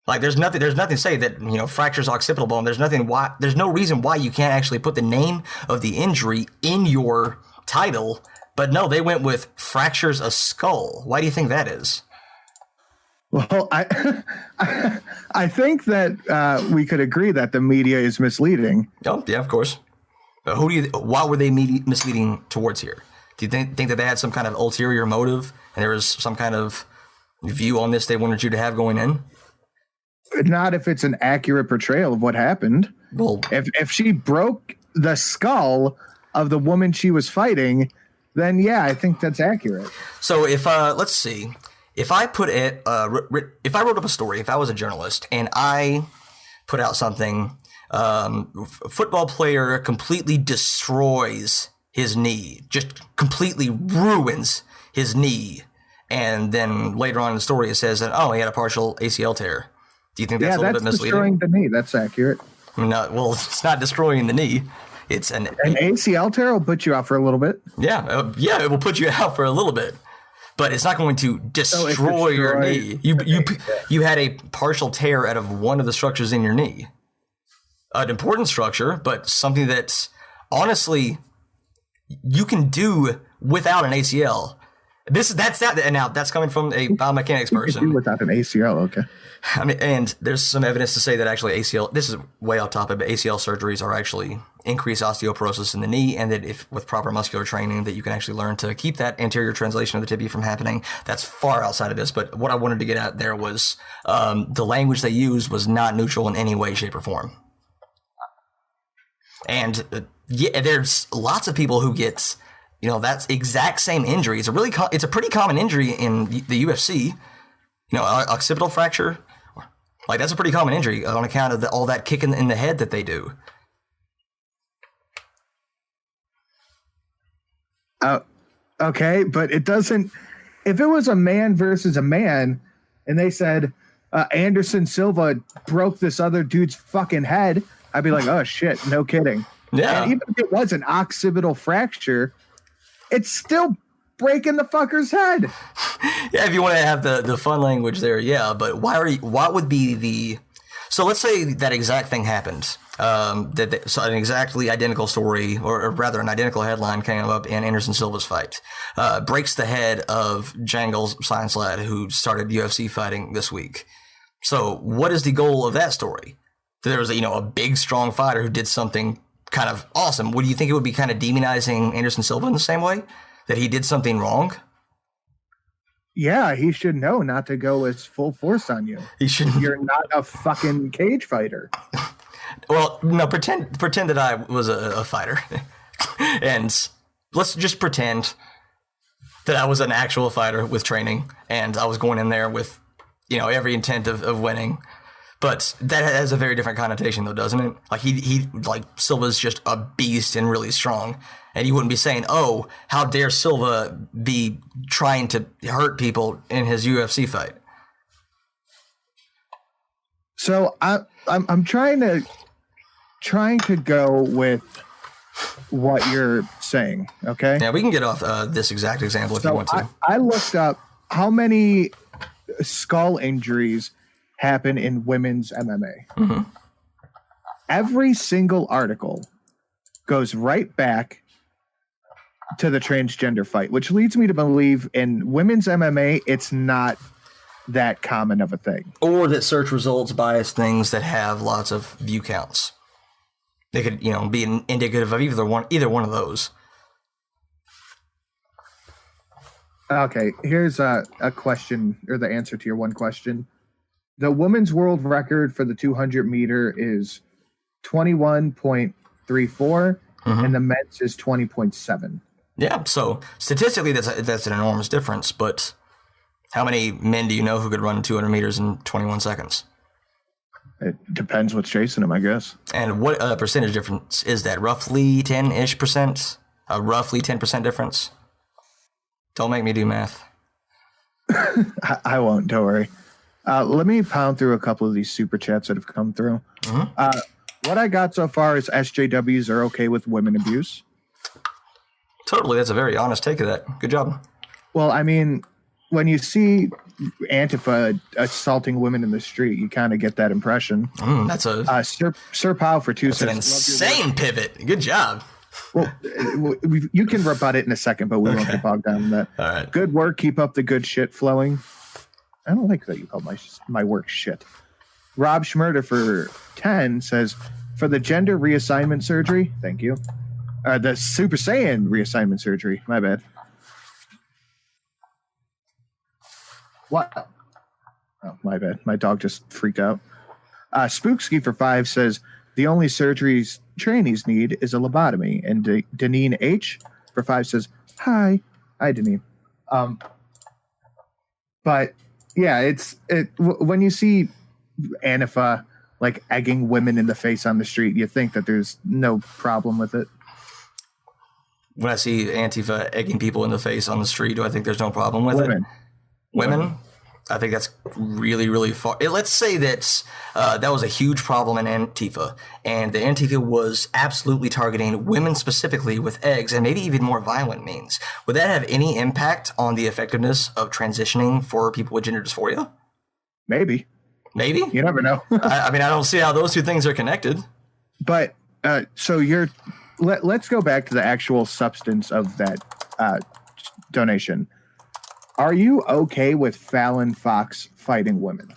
Like there's nothing to say that, fractures occipital bone. There's no reason why you can't actually put the name of the injury in your title. But no, they went with fractures a skull. Why do you think that is? Well, I think that we could agree that the media is misleading. Oh, yeah, of course. Why were they misleading towards here? Do you think that they had some kind of ulterior motive and there was some kind of view on this they wanted you to have going in? Not if it's an accurate portrayal of what happened. Well, if she broke the skull of the woman she was fighting, then yeah, I think that's accurate. So if let's see, if I put it, if I wrote up a story, if I was a journalist and I put out something, football player completely destroys his knee, just completely ruins his knee, and then later on in the story it says that he had a partial ACL tear. Do you think that's a little bit misleading? Destroying the knee. That's accurate. No, well, it's not destroying the knee. It's an ACL tear will put you out for a little bit. Yeah, it will put you out for a little bit, but it's not going to destroy your knee. You had a partial tear out of one of the structures in your knee, an important structure, but something that honestly you can do without an ACL. That's that. And now that's coming from a biomechanics You could do person. without an ACL, okay. I mean, and there's some evidence to say that actually ACL, this is way off topic, but ACL surgeries are actually increase osteoporosis in the knee, and that if with proper muscular training that you can actually learn to keep that anterior translation of the tibia from happening. That's far outside of this, but what I wanted to get at there was the language they used was not neutral in any way, shape, or form. And yeah, there's lots of people who get, that exact same injury. It's a pretty common injury in the UFC. Occipital fracture, like that's a pretty common injury on account of all that kicking in the head that they do. Okay, but it doesn't. If it was a man versus a man, and they said Anderson Silva broke this other dude's fucking head, I'd be like, oh shit, no kidding. Yeah. And even if it was an occipital fracture, it's still breaking the fucker's head. Yeah, if you want to have the fun language there, yeah. But what would be the? So let's say that exact thing happened. So an exactly identical story, or rather an identical headline came up in Anderson Silva's fight. Breaks the head of Jangles Science Lad, who started UFC fighting this week. So what is the goal of that story? There was a big, strong fighter who did something kind of awesome. Would you think it would be kind of demonizing Anderson Silva in the same way? That he did something wrong? Yeah, he should know not to go as full force on you. He should. You're not a fucking cage fighter. Well, no, pretend that I was a fighter. And let's just pretend that I was an actual fighter with training, and I was going in there with, every intent of winning. But that has a very different connotation, though, doesn't it? Like he Silva's just a beast and really strong, and you wouldn't be saying, "Oh, how dare Silva be trying to hurt people in his UFC fight?" So I'm trying to go with what you're saying. Okay. Yeah, we can get off this exact example if you want to. I looked up how many skull injuries happen in women's MMA. Mm-hmm. Every single article goes right back to the transgender fight, which leads me to believe in women's MMA, it's not that common of a thing. Or that search results bias things that have lots of view counts. They could, be indicative of either one of those. Okay, here's a question, or the answer to your one question. The women's world record for the 200 meter is 21.34, and the men's is 20.7. Yeah, so statistically, that's an enormous difference. But how many men do you know who could run 200 meters in 21 seconds? It depends what's chasing them, I guess. And what percentage difference is that? Roughly 10-ish percent? A roughly 10% difference? Don't make me do math. I won't, don't worry. Let me pound through a couple of these super chats that have come through. What I got so far is SJWs are okay with women abuse. Totally, that's a very honest take of that. Good job. Well, I mean, when you see Antifa assaulting women in the street, you kind of get that impression. That's a Sir Powell for two that's an insane pivot. Good job. Well, you can rebut it in a second, but we won't get bogged down in that. All right. Good work. Keep up the good shit flowing. I don't like that you call my work shit. Rob Schmurder for 10 says, for the gender reassignment surgery, thank you. The Super Saiyan reassignment surgery. My bad. What? Oh, my bad. My dog just freaked out. Spookski for 5 says, the only surgeries trainees need is a lobotomy. And Deneen H for 5 says, hi. Hi, Deneen. But yeah, when you see Antifa like egging women in the face on the street, you think that there's no problem with it. When I see Antifa egging people in the face on the street, do I think there's no problem with it? Women? I think that's really, really far. Let's say that that was a huge problem in Antifa, and the Antifa was absolutely targeting women specifically with eggs and maybe even more violent means. Would that have any impact on the effectiveness of transitioning for people with gender dysphoria? Maybe. Maybe? You never know. I mean, I don't see how those two things are connected. But so let's go back to the actual substance of that donation. Are you okay with Fallon Fox fighting women?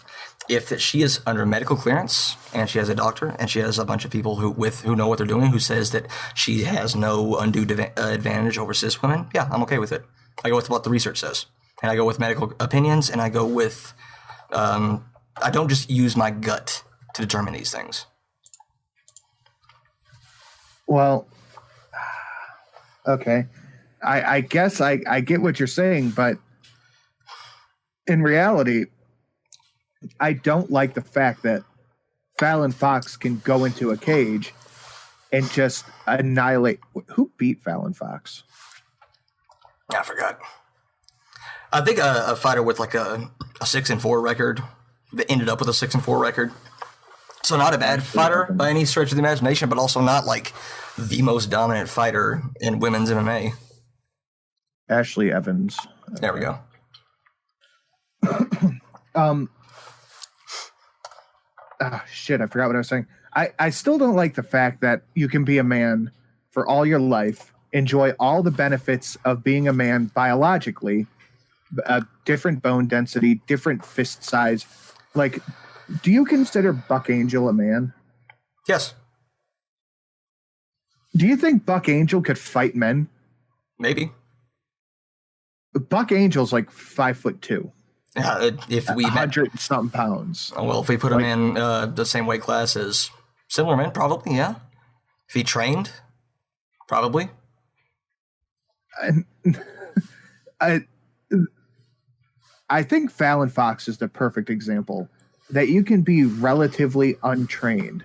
If she is under medical clearance and she has a doctor and she has a bunch of people who know what they're doing, who says that she has no undue advantage over cis women, yeah, I'm okay with it. I go with what the research says, and I go with medical opinions, and I go with I don't just use my gut to determine these things. Well, okay. I guess I get what you're saying, but in reality, I don't like the fact that Fallon Fox can go into a cage and just annihilate. Who beat Fallon Fox? I forgot. I think a fighter with like a 6-4 record that ended up with a 6-4 record. So not a bad fighter by any stretch of the imagination, but also not like the most dominant fighter in women's MMA. Ashley Evans. There we go. Shit, I forgot what I was saying. I still don't like the fact that you can be a man for all your life, enjoy all the benefits of being a man biologically, different bone density, different fist size. Like, do you consider Buck Angel a man? Yes. Do you think Buck Angel could fight men? Maybe. Buck Angel's like 5'2". If we 100 something pounds. Well, if we put him in the same weight class as similar men, probably, yeah. If he trained, probably. I think Fallon Fox is the perfect example that you can be relatively untrained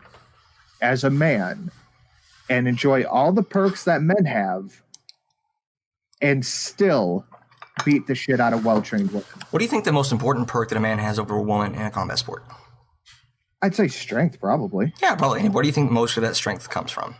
as a man and enjoy all the perks that men have and still beat the shit out of well-trained women. What do you think the most important perk that a man has over a woman in a combat sport? I'd say strength, probably. Yeah, probably. Where do you think most of that strength comes from?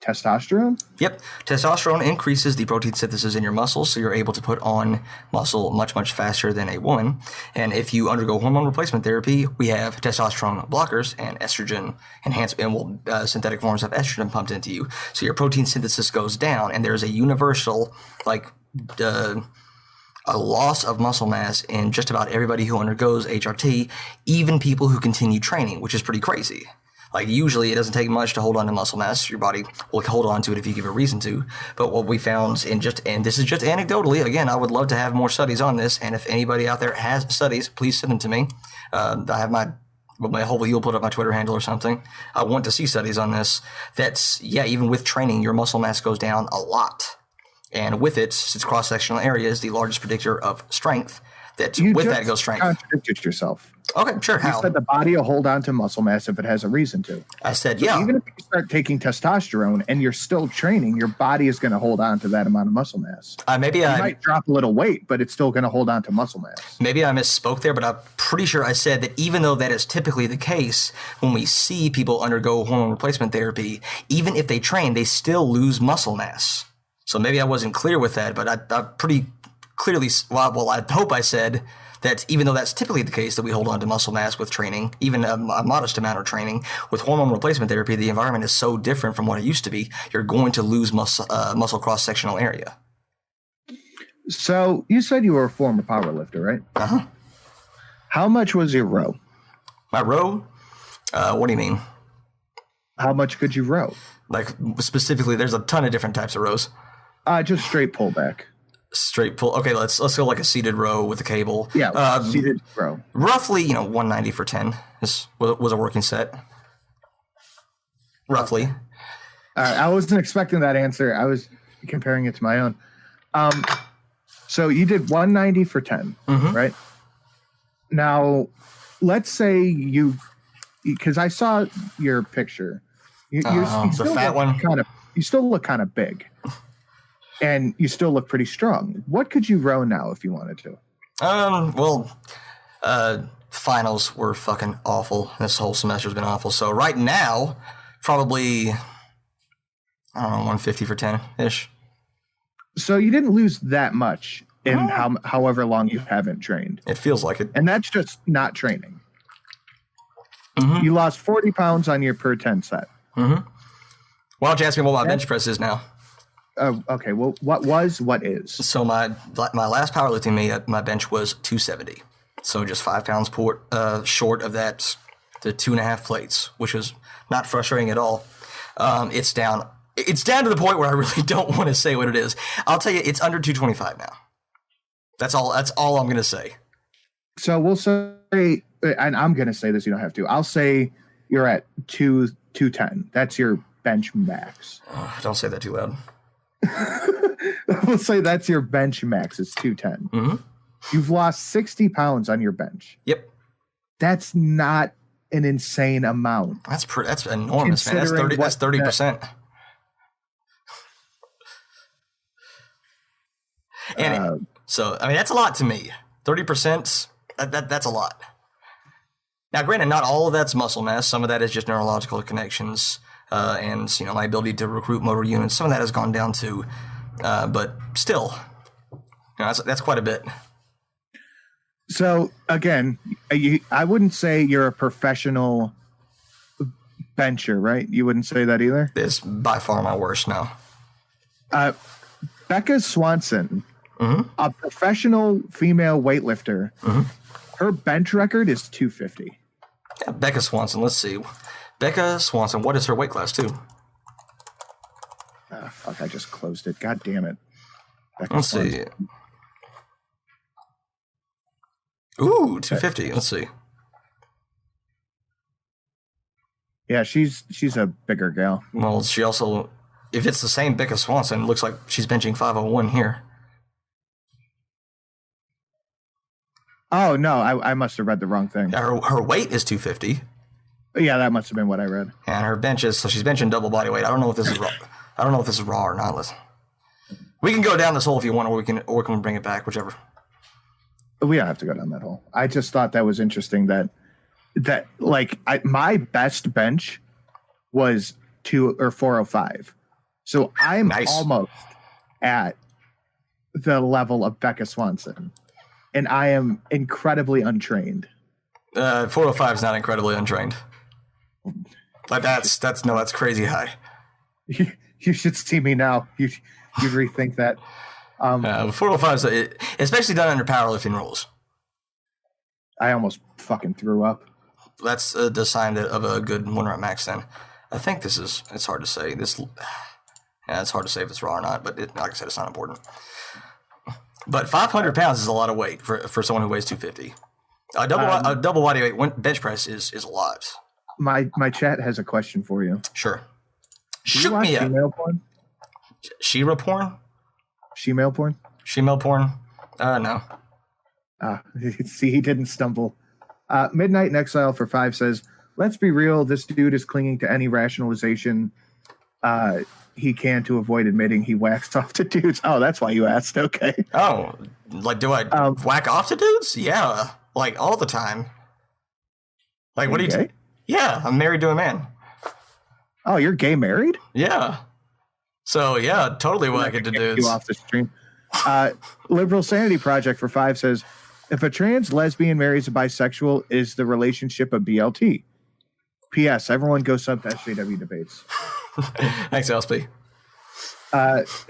Testosterone? Yep. Testosterone increases the protein synthesis in your muscles, so you're able to put on muscle much, much faster than a woman. And if you undergo hormone replacement therapy, we have testosterone blockers and estrogen enhancement, synthetic forms of estrogen pumped into you. So your protein synthesis goes down, and there's a universal, a loss of muscle mass in just about everybody who undergoes HRT, even people who continue training, which is pretty crazy. Like, usually it doesn't take much to hold on to muscle mass. Your body will hold on to it if you give it a reason to. But what we found and this is just anecdotally, again, I would love to have more studies on this. And if anybody out there has studies, please send them to me. I have hopefully you'll put up my Twitter handle or something. I want to see studies on this. Even with training, your muscle mass goes down a lot. And with it, since cross-sectional area is the largest predictor of strength, that goes strength. You contradicted yourself. Okay, sure. How? You said the body will hold on to muscle mass if it has a reason to. I said, yeah. Even if you start taking testosterone and you're still training, your body is going to hold on to that amount of muscle mass. You might drop a little weight, but it's still going to hold on to muscle mass. Maybe I misspoke there, but I'm pretty sure I said that even though that is typically the case, when we see people undergo hormone replacement therapy, even if they train, they still lose muscle mass. So maybe I wasn't clear with that, but I pretty clearly, I hope I said that even though that's typically the case, that we hold on to muscle mass with training, even a modest amount of training, with hormone replacement therapy, the environment is so different from what it used to be, you're going to lose muscle cross-sectional area. So you said you were a former powerlifter, right? Uh-huh. How much was your row? My row? What do you mean? How much could you row? Like, specifically, there's a ton of different types of rows. Just straight pullback. Straight pull. Okay, let's go like a seated row with a cable. Yeah, seated row. Roughly, 190 for 10 was a working set. Roughly. I wasn't expecting that answer. I was comparing it to my own. So you did 190 for 10, right? Now, let's say because I saw your picture. You the fat one. You still look kind of big. And you still look pretty strong. What could you row now if you wanted to? Finals were fucking awful. This whole semester's been awful. So right now, probably, 150 for 10-ish. So you didn't lose that much in however long you haven't trained. It feels like it. And that's just not training. You lost 40 pounds on your per 10 set. Why don't you ask me what my bench press is now? Okay. Well, what is? So my last powerlifting meet, my bench was 270. So just 5 pounds short of that, the 2.5 plates, which was not frustrating at all. It's down. It's down to the point where I really don't want to say what it is. I'll tell you, it's under 225 now. That's all I'm going to say. So we'll say, and I'm going to say this. You don't have to. I'll say you're at 210. That's your bench max. Don't say that too loud. We'll say that's your bench max. It's 210. Mm-hmm. You've lost 60 pounds on your bench. Yep. That's not an insane amount. That's enormous, man. That's 30%. And so, I mean, that's a lot to me. 30%, that's a lot. Now, granted, not all of that's muscle mass. Some of that is just neurological connections and, my ability to recruit motor units. Some of that has gone down too. But still, that's quite a bit. So, again, I wouldn't say you're a professional bencher, right? You wouldn't say that either? It's by far my worst now. Becca Swanson, mm-hmm. a professional female weightlifter, mm-hmm. her bench record is 250. Yeah, Becca Swanson, let's see. Becca Swanson, what is her weight class, too? Fuck, I just closed it. God damn it. Becca Let's Swanson. see. Ooh, 250. Let's see. Yeah, she's a bigger gal. Well, she also, if it's the same Becca Swanson, it looks like she's benching 501 here. Oh, no, I must have read the wrong thing. Yeah, her weight is 250. Yeah, that must have been what I read. And her bench is, so she's benching double body weight. I don't know if this is raw. I don't know if this is raw or not. Listen. We can go down this hole if you want, or we can bring it back, whichever. We don't have to go down that hole. I just thought that was interesting that like my best bench was 405. So I'm almost at the level of Becca Swanson, and I am incredibly untrained. 405 is not incredibly untrained. Like that's crazy high. You should see me now. You rethink that. 405 is especially done under powerlifting rules. I almost fucking threw up. That's the sign of a good 1 rep max. Then I think it's hard to say this. Yeah, it's hard to say if it's raw or not. But like I said, it's not important. But 500 pounds is a lot of weight for someone who weighs 250. A double body weight bench press is a lot. My chat has a question for you. Sure. Shoot me up. Female porn? Shira porn? Female porn? Female porn? No. See, he didn't stumble. Midnight in Exile for 5 says, let's be real, this dude is clinging to any rationalization he can to avoid admitting he waxed off to dudes. Oh, that's why you asked. Okay. Oh, like, do I whack off to dudes? Yeah, like all the time. Like, what do you? Yeah, I'm married to a man. Oh, you're gay married? Yeah. So yeah, totally whack it to dudes. You off the stream. Liberal Sanity Project for 5 says, if a trans lesbian marries a bisexual, is the relationship a BLT? P.S. Everyone go sub to SJW debates. Thanks, LSP.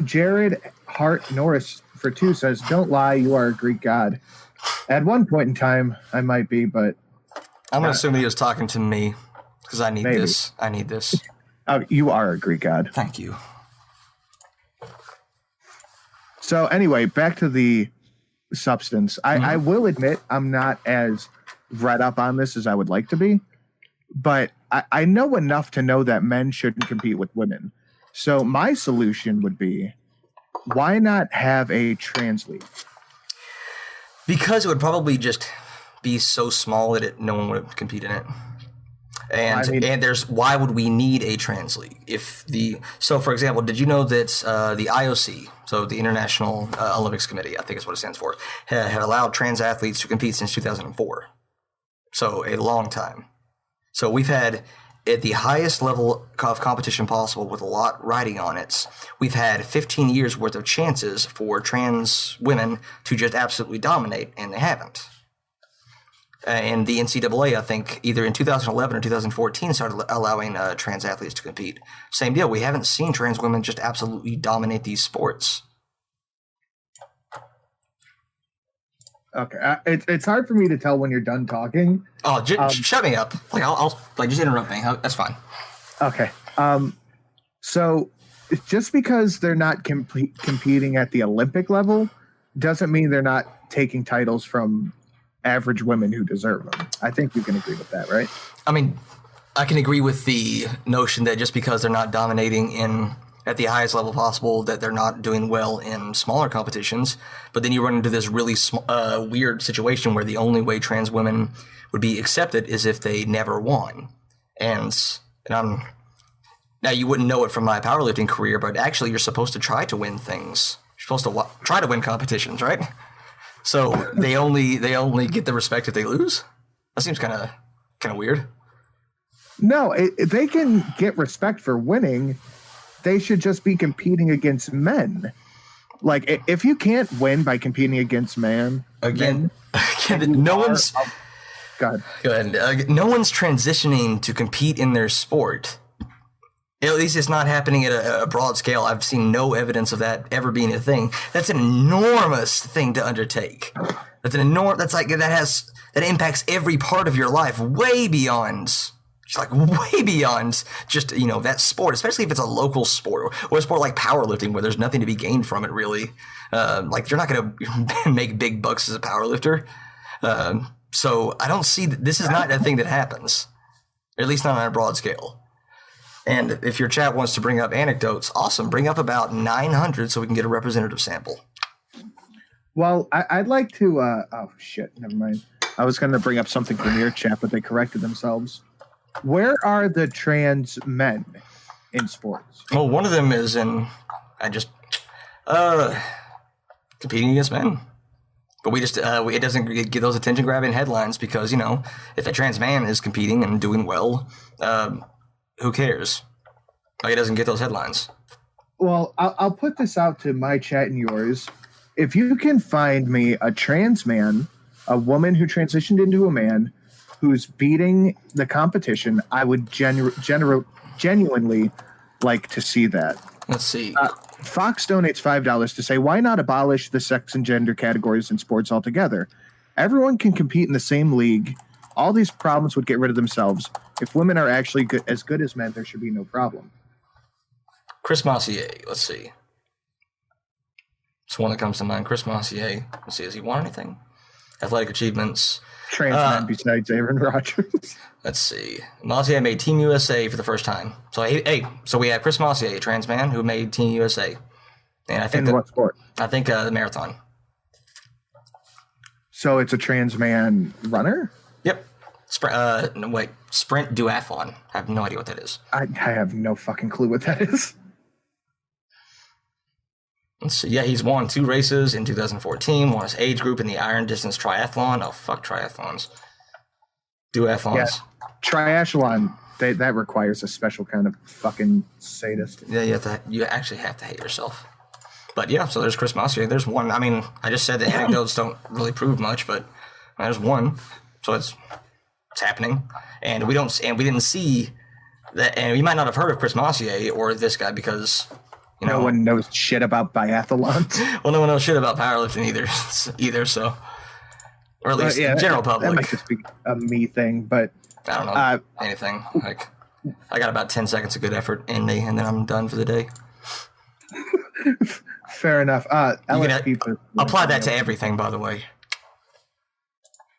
Jared Hart Norris for 2 says, don't lie, you are a Greek god. At one point in time, I might be, but I'm going to assume he was talking to me because I need this. I need this. Oh, you are a Greek god. Thank you. So anyway, back to the substance. I will admit I'm not as read up on this as I would like to be, but I know enough to know that men shouldn't compete with women. So my solution would be, why not have a trans league? Because it would probably just be so small that no one would compete in it. And why would we need a trans league? So for example, did you know that the IOC, so the International Olympics Committee, I think is what it stands for, had allowed trans athletes to compete since 2004. So a long time. So we've had, at the highest level of competition possible with a lot riding on it, we've had 15 years worth of chances for trans women to just absolutely dominate, and they haven't. And the NCAA, I think, either in 2011 or 2014, started allowing trans athletes to compete. Same deal. We haven't seen trans women just absolutely dominate these sports. Okay, it's hard for me to tell when you're done talking. Oh, shut me up! Like I'll like just interrupt me. That's fine. Okay. So just because they're not competing at the Olympic level doesn't mean they're not taking titles from average women who deserve them. I think you can agree with that, right? I mean, I can agree with the notion that just because they're not dominating at the highest level possible, that they're not doing well in smaller competitions. But then you run into this really weird situation where the only way trans women would be accepted is if they never won. And now you wouldn't know it from my powerlifting career, but actually you're supposed to try to win things. You're supposed to try to win competitions, right? So they only get the respect if they lose. That seems kind of weird. No, they can get respect for winning. They should just be competing against men. Like, if you can't win by competing against men, again, no one's. Go ahead. No one's transitioning to compete in their sport. At least it's not happening at a broad scale. I've seen no evidence of that ever being a thing. That's an enormous thing to undertake. That impacts every part of your life, way beyond just, that sport, especially if it's a local sport or a sport like powerlifting where there's nothing to be gained from it, really. Like, you're not going to make big bucks as a powerlifter. So I don't see that this is not a thing that happens, at least not on a broad scale. And if your chat wants to bring up anecdotes, awesome. Bring up about 900 so we can get a representative sample. Well, I'd like to... oh, shit. Never mind. I was going to bring up something from your chat, but they corrected themselves. Where are the trans men in sports? Well, one of them is in... competing against men. But we just... it doesn't get those attention-grabbing headlines because, if a trans man is competing and doing well... who cares? Like, it doesn't get those headlines. Well, I'll put this out to my chat and yours. If you can find me a trans man, a woman who transitioned into a man, who's beating the competition, I would genuinely like to see that. Let's see. Fox donates $5 to say, why not abolish the sex and gender categories in sports altogether? Everyone can compete in the same league. All these problems would get rid of themselves. If women are actually as good as men, there should be no problem. Chris Massier, let's see. It's one that comes to mind. Chris Massier. Let's see, has he won anything? Athletic achievements. Trans men besides Aaron Rodgers. Let's see. Massier made Team USA for the first time. So we have Chris Massier, a trans man who made Team USA. And I think what sport? I think the marathon. So it's a trans man runner? Yep. Sprint duathlon. I have no idea what that is. I have no fucking clue what that is. Let's see. Yeah, he's won 2 races in 2014, won his age group in the iron distance triathlon. Oh, fuck triathlons. Duathlons. Yeah, triathlon, that requires a special kind of fucking sadist. Yeah, you actually have to hate yourself. But yeah, so there's Chris Massier. There's one. I mean, I just said the anecdotes don't really prove much, but there's one. So it's happening. And we didn't see that, and we might not have heard of Chris Massier or this guy because no one knows shit about biathlons. Well, no one knows shit about powerlifting either. So, or at least general public. That might just be a me thing, but I don't know anything. Like, I got about 10 seconds of good effort in me, and then I'm done for the day. Fair enough. You can apply that to everything, by the way.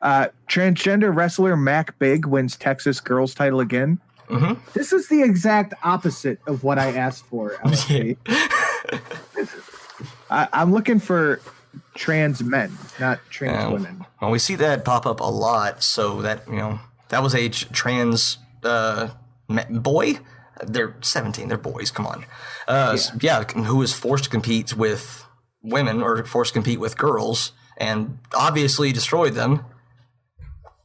Transgender wrestler Mac Big wins Texas girls title again. Mm-hmm. This is the exact opposite of what I asked for, LSP. I'm looking for trans men, not trans women. Well, we see that pop up a lot. So that that was a trans boy. They're 17. They're boys. Come on. Who was forced to compete with women or forced to compete with girls and obviously destroyed them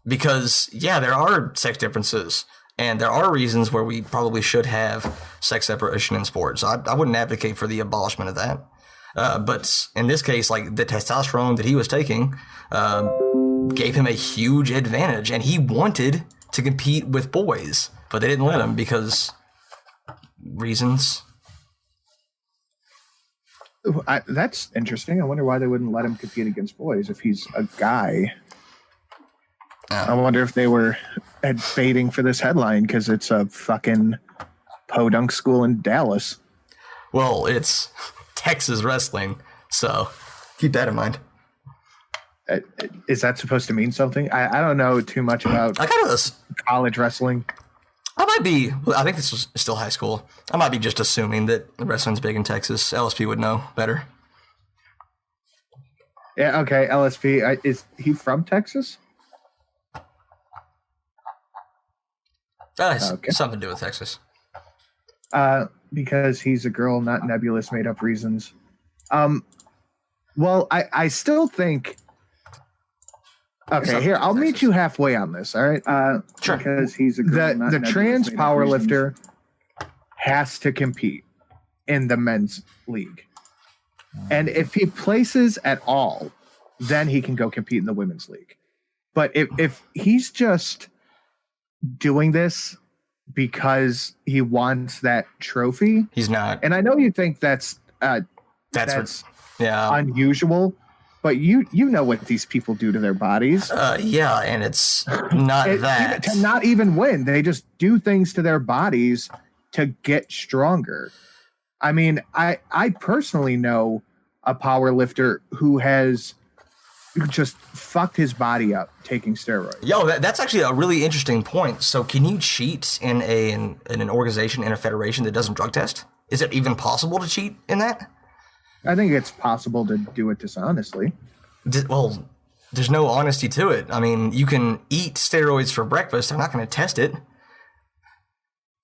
because there are sex differences. And there are reasons where we probably should have sex separation in sports. I wouldn't advocate for the abolishment of that. But in this case, like the testosterone that he was taking, gave him a huge advantage, and he wanted to compete with boys, but they didn't let him because reasons. That's interesting. I wonder why they wouldn't let him compete against boys if he's a guy. I wonder if they were baiting for this headline because it's a fucking podunk school in Dallas. Well, it's Texas wrestling, so keep that in mind. Is that supposed to mean something? I don't know too much about college wrestling. I think this was still high school. I might be just assuming that wrestling's big in Texas. LSP would know better. Yeah, okay, LSP. Is he from Texas? Okay. Something to do with Texas. Because he's a girl, not nebulous, made-up reasons. Well, I still think... Okay, here, I'll meet you halfway on this, all right? Sure. Because he's a girl, the trans powerlifter has to compete in the men's league. And if he places at all, then he can go compete in the women's league. But if he's just doing this because he wants that trophy... He's not. And I know you think that's unusual... But you know what these people do to their bodies. Yeah, and it's not that. To not even win. They just do things to their bodies to get stronger. I mean, I personally know a power lifter who has just fucked his body up taking steroids. Yo, that's actually a really interesting point. So can you cheat in an organization, in a federation that doesn't drug test? Is it even possible to cheat in that? I think it's possible to do it dishonestly. Well, there's no honesty to it. I mean, you can eat steroids for breakfast. They're not going to test it.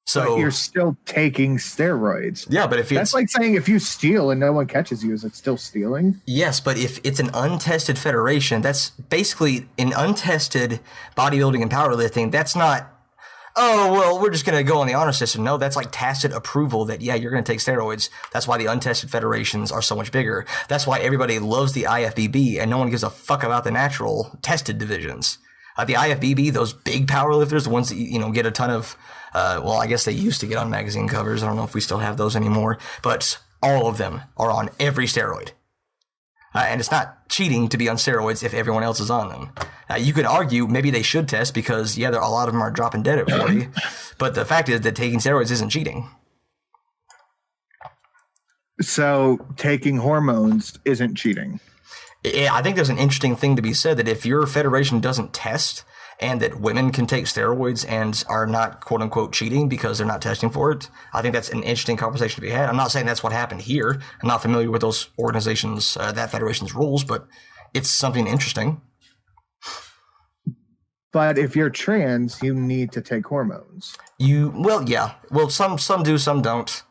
So but you're still taking steroids. Yeah, but that's like saying if you steal and no one catches you, is it still stealing? Yes, but if it's an untested federation, that's basically an untested bodybuilding and powerlifting. That's not, oh, well, we're just going to go on the honor system. No, that's like tacit approval that, yeah, you're going to take steroids. That's why the untested federations are so much bigger. That's why everybody loves the IFBB and no one gives a fuck about the natural tested divisions. The IFBB, those big powerlifters, the ones that, get a ton of, well, I guess they used to get on magazine covers. I don't know if we still have those anymore, but all of them are on every steroid. And it's not cheating to be on steroids if everyone else is on them. You could argue maybe they should test because, yeah, a lot of them are dropping dead at 40. But the fact is that taking steroids isn't cheating. So taking hormones isn't cheating. Yeah, I think there's an interesting thing to be said that if your federation doesn't test and that women can take steroids and are not quote unquote cheating because they're not testing for it, I think that's an interesting conversation to be had. I'm not saying that's what happened here. I'm not familiar with those organizations, that federation's rules, but it's something interesting. But if you're trans, you need to take hormones. Yeah. Well, some do, some don't.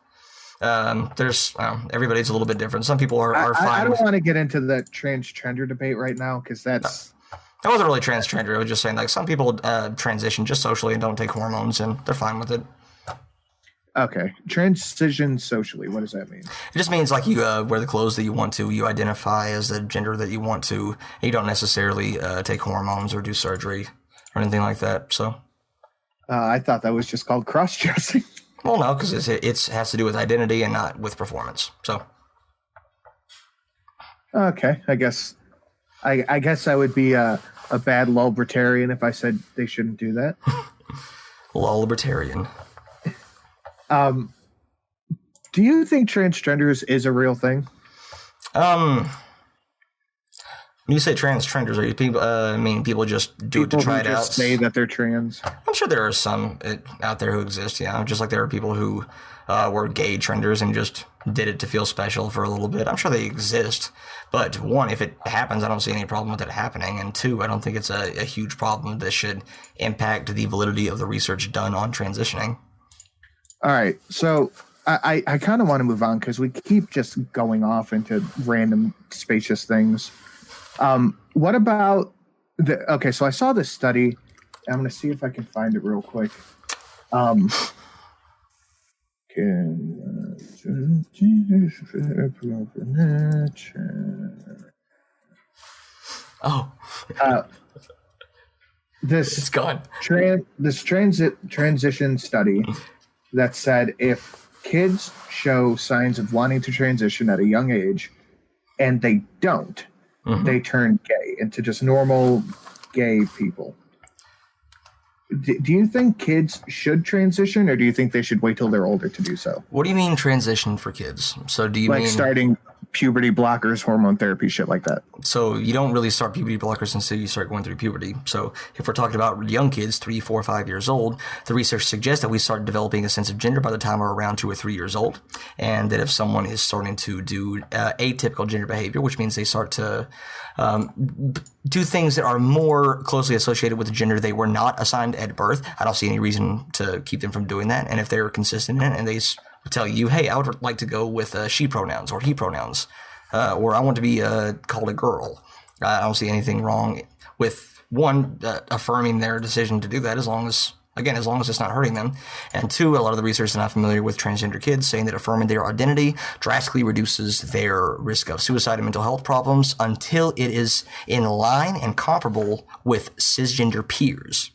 Everybody's a little bit different. Some people are fine. I don't want to get into the transgender debate right now because that's... I wasn't really transgender. I was just saying, like, some people transition just socially and don't take hormones, and they're fine with it. Okay. Transition socially. What does that mean? It just means, like, you wear the clothes that you want to, you identify as the gender that you want to, and you don't necessarily take hormones or do surgery or anything like that, so... I thought that was just called cross-dressing. Well, no, because it has to do with identity and not with performance, so... Okay, I guess I would be a bad libertarian if I said they shouldn't do that. Libertarian. Do you think transgenders is a real thing? When you say transgenders, are you people? People just do it to try it out. Just say that they're trans. I'm sure there are some out there who exist. Yeah, just like there are people who were gay trenders and just did it to feel special for a little bit. I'm sure they exist. But one, if it happens, I don't see any problem with it happening. And two, I don't think it's a huge problem that should impact the validity of the research done on transitioning. All right. So I kind of want to move on because we keep just going off into random spacious things. What about okay, so I saw this study. I'm going to see if I can find it real quick. Oh, This it's gone. transition study that said if kids show signs of wanting to transition at a young age and they don't, they turn gay into just normal gay people. Do you think kids should transition, or do you think they should wait till they're older to do so? What do you mean transition for kids? So do you Like mean starting puberty blockers, hormone therapy, shit like that? So you don't really start puberty blockers until you start going through puberty. So if we're talking about young kids, 3, 4, 5 years old, the research suggests that we start developing a sense of gender by the time we're around 2 or 3 years old. And that if someone is starting to do atypical gender behavior, which means they start to do things that are more closely associated with the gender they were not assigned at birth, I don't see any reason to keep them from doing that. And if they're consistent in it and they tell you, hey, I would like to go with she pronouns or he pronouns, or I want to be called a girl, I don't see anything wrong with, one, affirming their decision to do that as long as it's not hurting them. And two, a lot of the research that I'm familiar with transgender kids saying that affirming their identity drastically reduces their risk of suicide and mental health problems until it is in line and comparable with cisgender peers.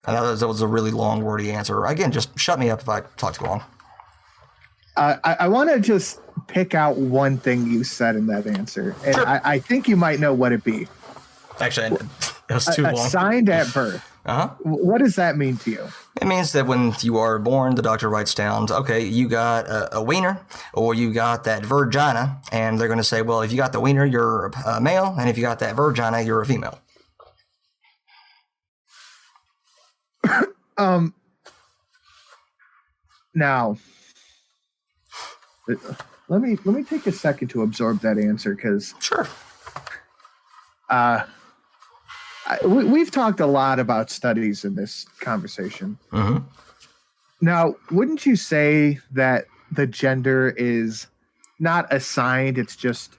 I know that was a really long, wordy answer. Again, just shut me up if I talk too long. I want to just pick out one thing you said in that answer, and Sure. I think you might know what it be. Actually, it was too long. Assigned at birth. What does that mean to you? It means that when you are born, the doctor writes down, okay, you got a wiener or you got that virgina, and they're going to say, well, if you got the wiener, you're a male, and if you got that virgina, you're a female. Now, let me take a second to absorb that answer, because Sure. We've talked a lot about studies in this conversation. Now, wouldn't you say that the gender is not assigned, it's just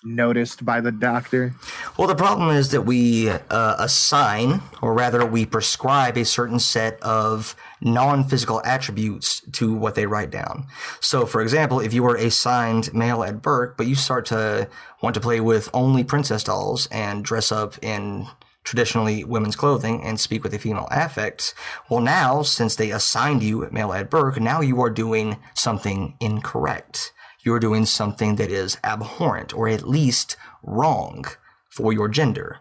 noticed by the doctor? Well, the problem is that we assign, or rather we prescribe a certain set of non-physical attributes to what they write down. So, for example, if you were assigned male at birth, but you start to want to play with only princess dolls and dress up in traditionally women's clothing and speak with a female affect, well, now, since they assigned you male at birth, now you are doing something incorrect. You're doing something that is abhorrent, or at least wrong for your gender.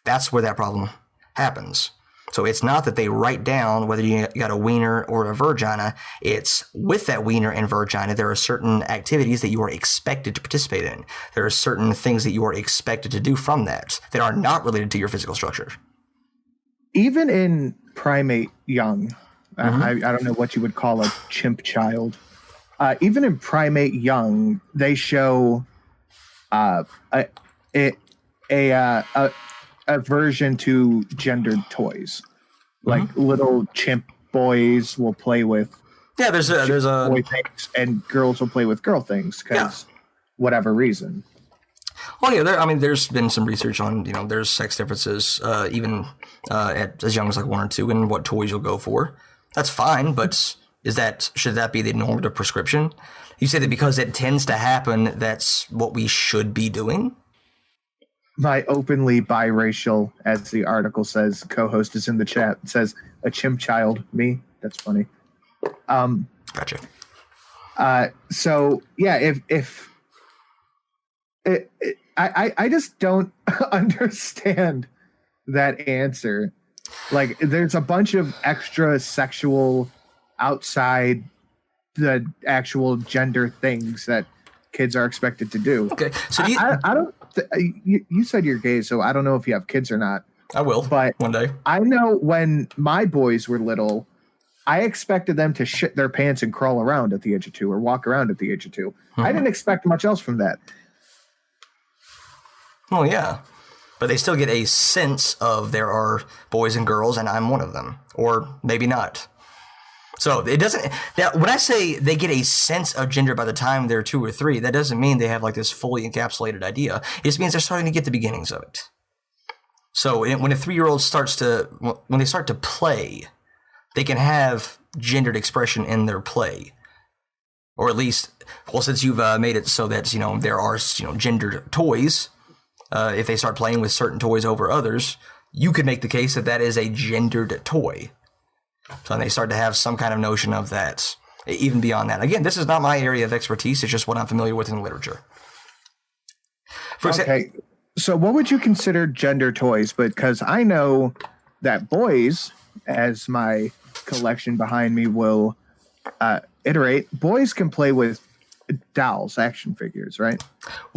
That's where that problem happens. So it's not that they write down whether you got a wiener or a virgina. It's with that wiener and virgina, there are certain activities that you are expected to participate in. There are certain things that you are expected to do from that are not related to your physical structure. Even in primate young, I don't know what you would call a chimp child. Even in primate young, they show a aversion to gendered toys, like little chimp boys will play with. Yeah, there's a boy things, and girls will play with girl things because whatever reason. Well, yeah, there's been some research on, there's sex differences, even at as young as like 1 or 2, and what toys you'll go for. That's fine, but should that be the normative prescription? You say that because it tends to happen, that's what we should be doing? My openly biracial, as the article says, co-host is in the chat. It says a chimp child. Me? That's funny. Gotcha. So yeah, I just don't understand that answer. Like, there's a bunch of extra sexual outside the actual gender things that kids are expected to do. Okay, so you said you're gay, so I don't know if you have kids or not. I will, but one day. I know when my boys were little, I expected them to shit their pants and crawl around at the age of 2 or walk around at the age of 2. I didn't expect much else from that. Well, yeah. But they still get a sense of there are boys and girls, and I'm one of them. Or maybe not. So it doesn't. Now, when I say they get a sense of gender by the time they're 2 or 3, that doesn't mean they have like this fully encapsulated idea. It just means they're starting to get the beginnings of it. So when a 3-year-old when they start to play, they can have gendered expression in their play. Or at least, well, since you've made it so that, there are, gendered toys, if they start playing with certain toys over others, you could make the case that that is a gendered toy. So they start to have some kind of notion of that, even beyond that. Again, this is not my area of expertise. It's just what I'm familiar with in literature. Okay, so what would you consider gender toys? Because I know that boys, as my collection behind me will iterate, boys can play with dolls, action figures, right?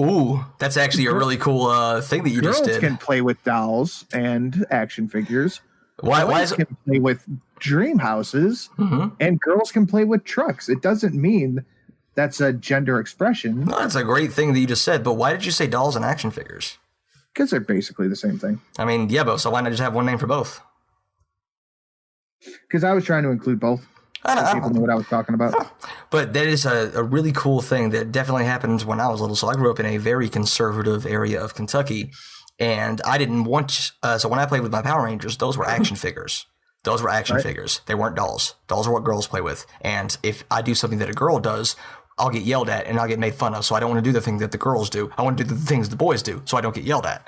Ooh, that's actually a really cool thing that you just did. Girls can play with dolls and action figures. Why Boys is it? can play with dream houses, and girls can play with trucks. It doesn't mean that's a gender expression. No, that's a great thing that you just said, but why did you say dolls and action figures? Because they're basically the same thing. I mean, yeah, but so why not just have one name for both? Because I was trying to include both. So people know what I was talking about. But that is a really cool thing that definitely happened when I was little. So I grew up in a very conservative area of Kentucky, and I didn't want. So when I played with my Power Rangers, those were action figures. Those were action figures. They weren't dolls. Dolls are what girls play with. And if I do something that a girl does, I'll get yelled at and I'll get made fun of. So I don't want to do the thing that the girls do. I want to do the things the boys do, so I don't get yelled at.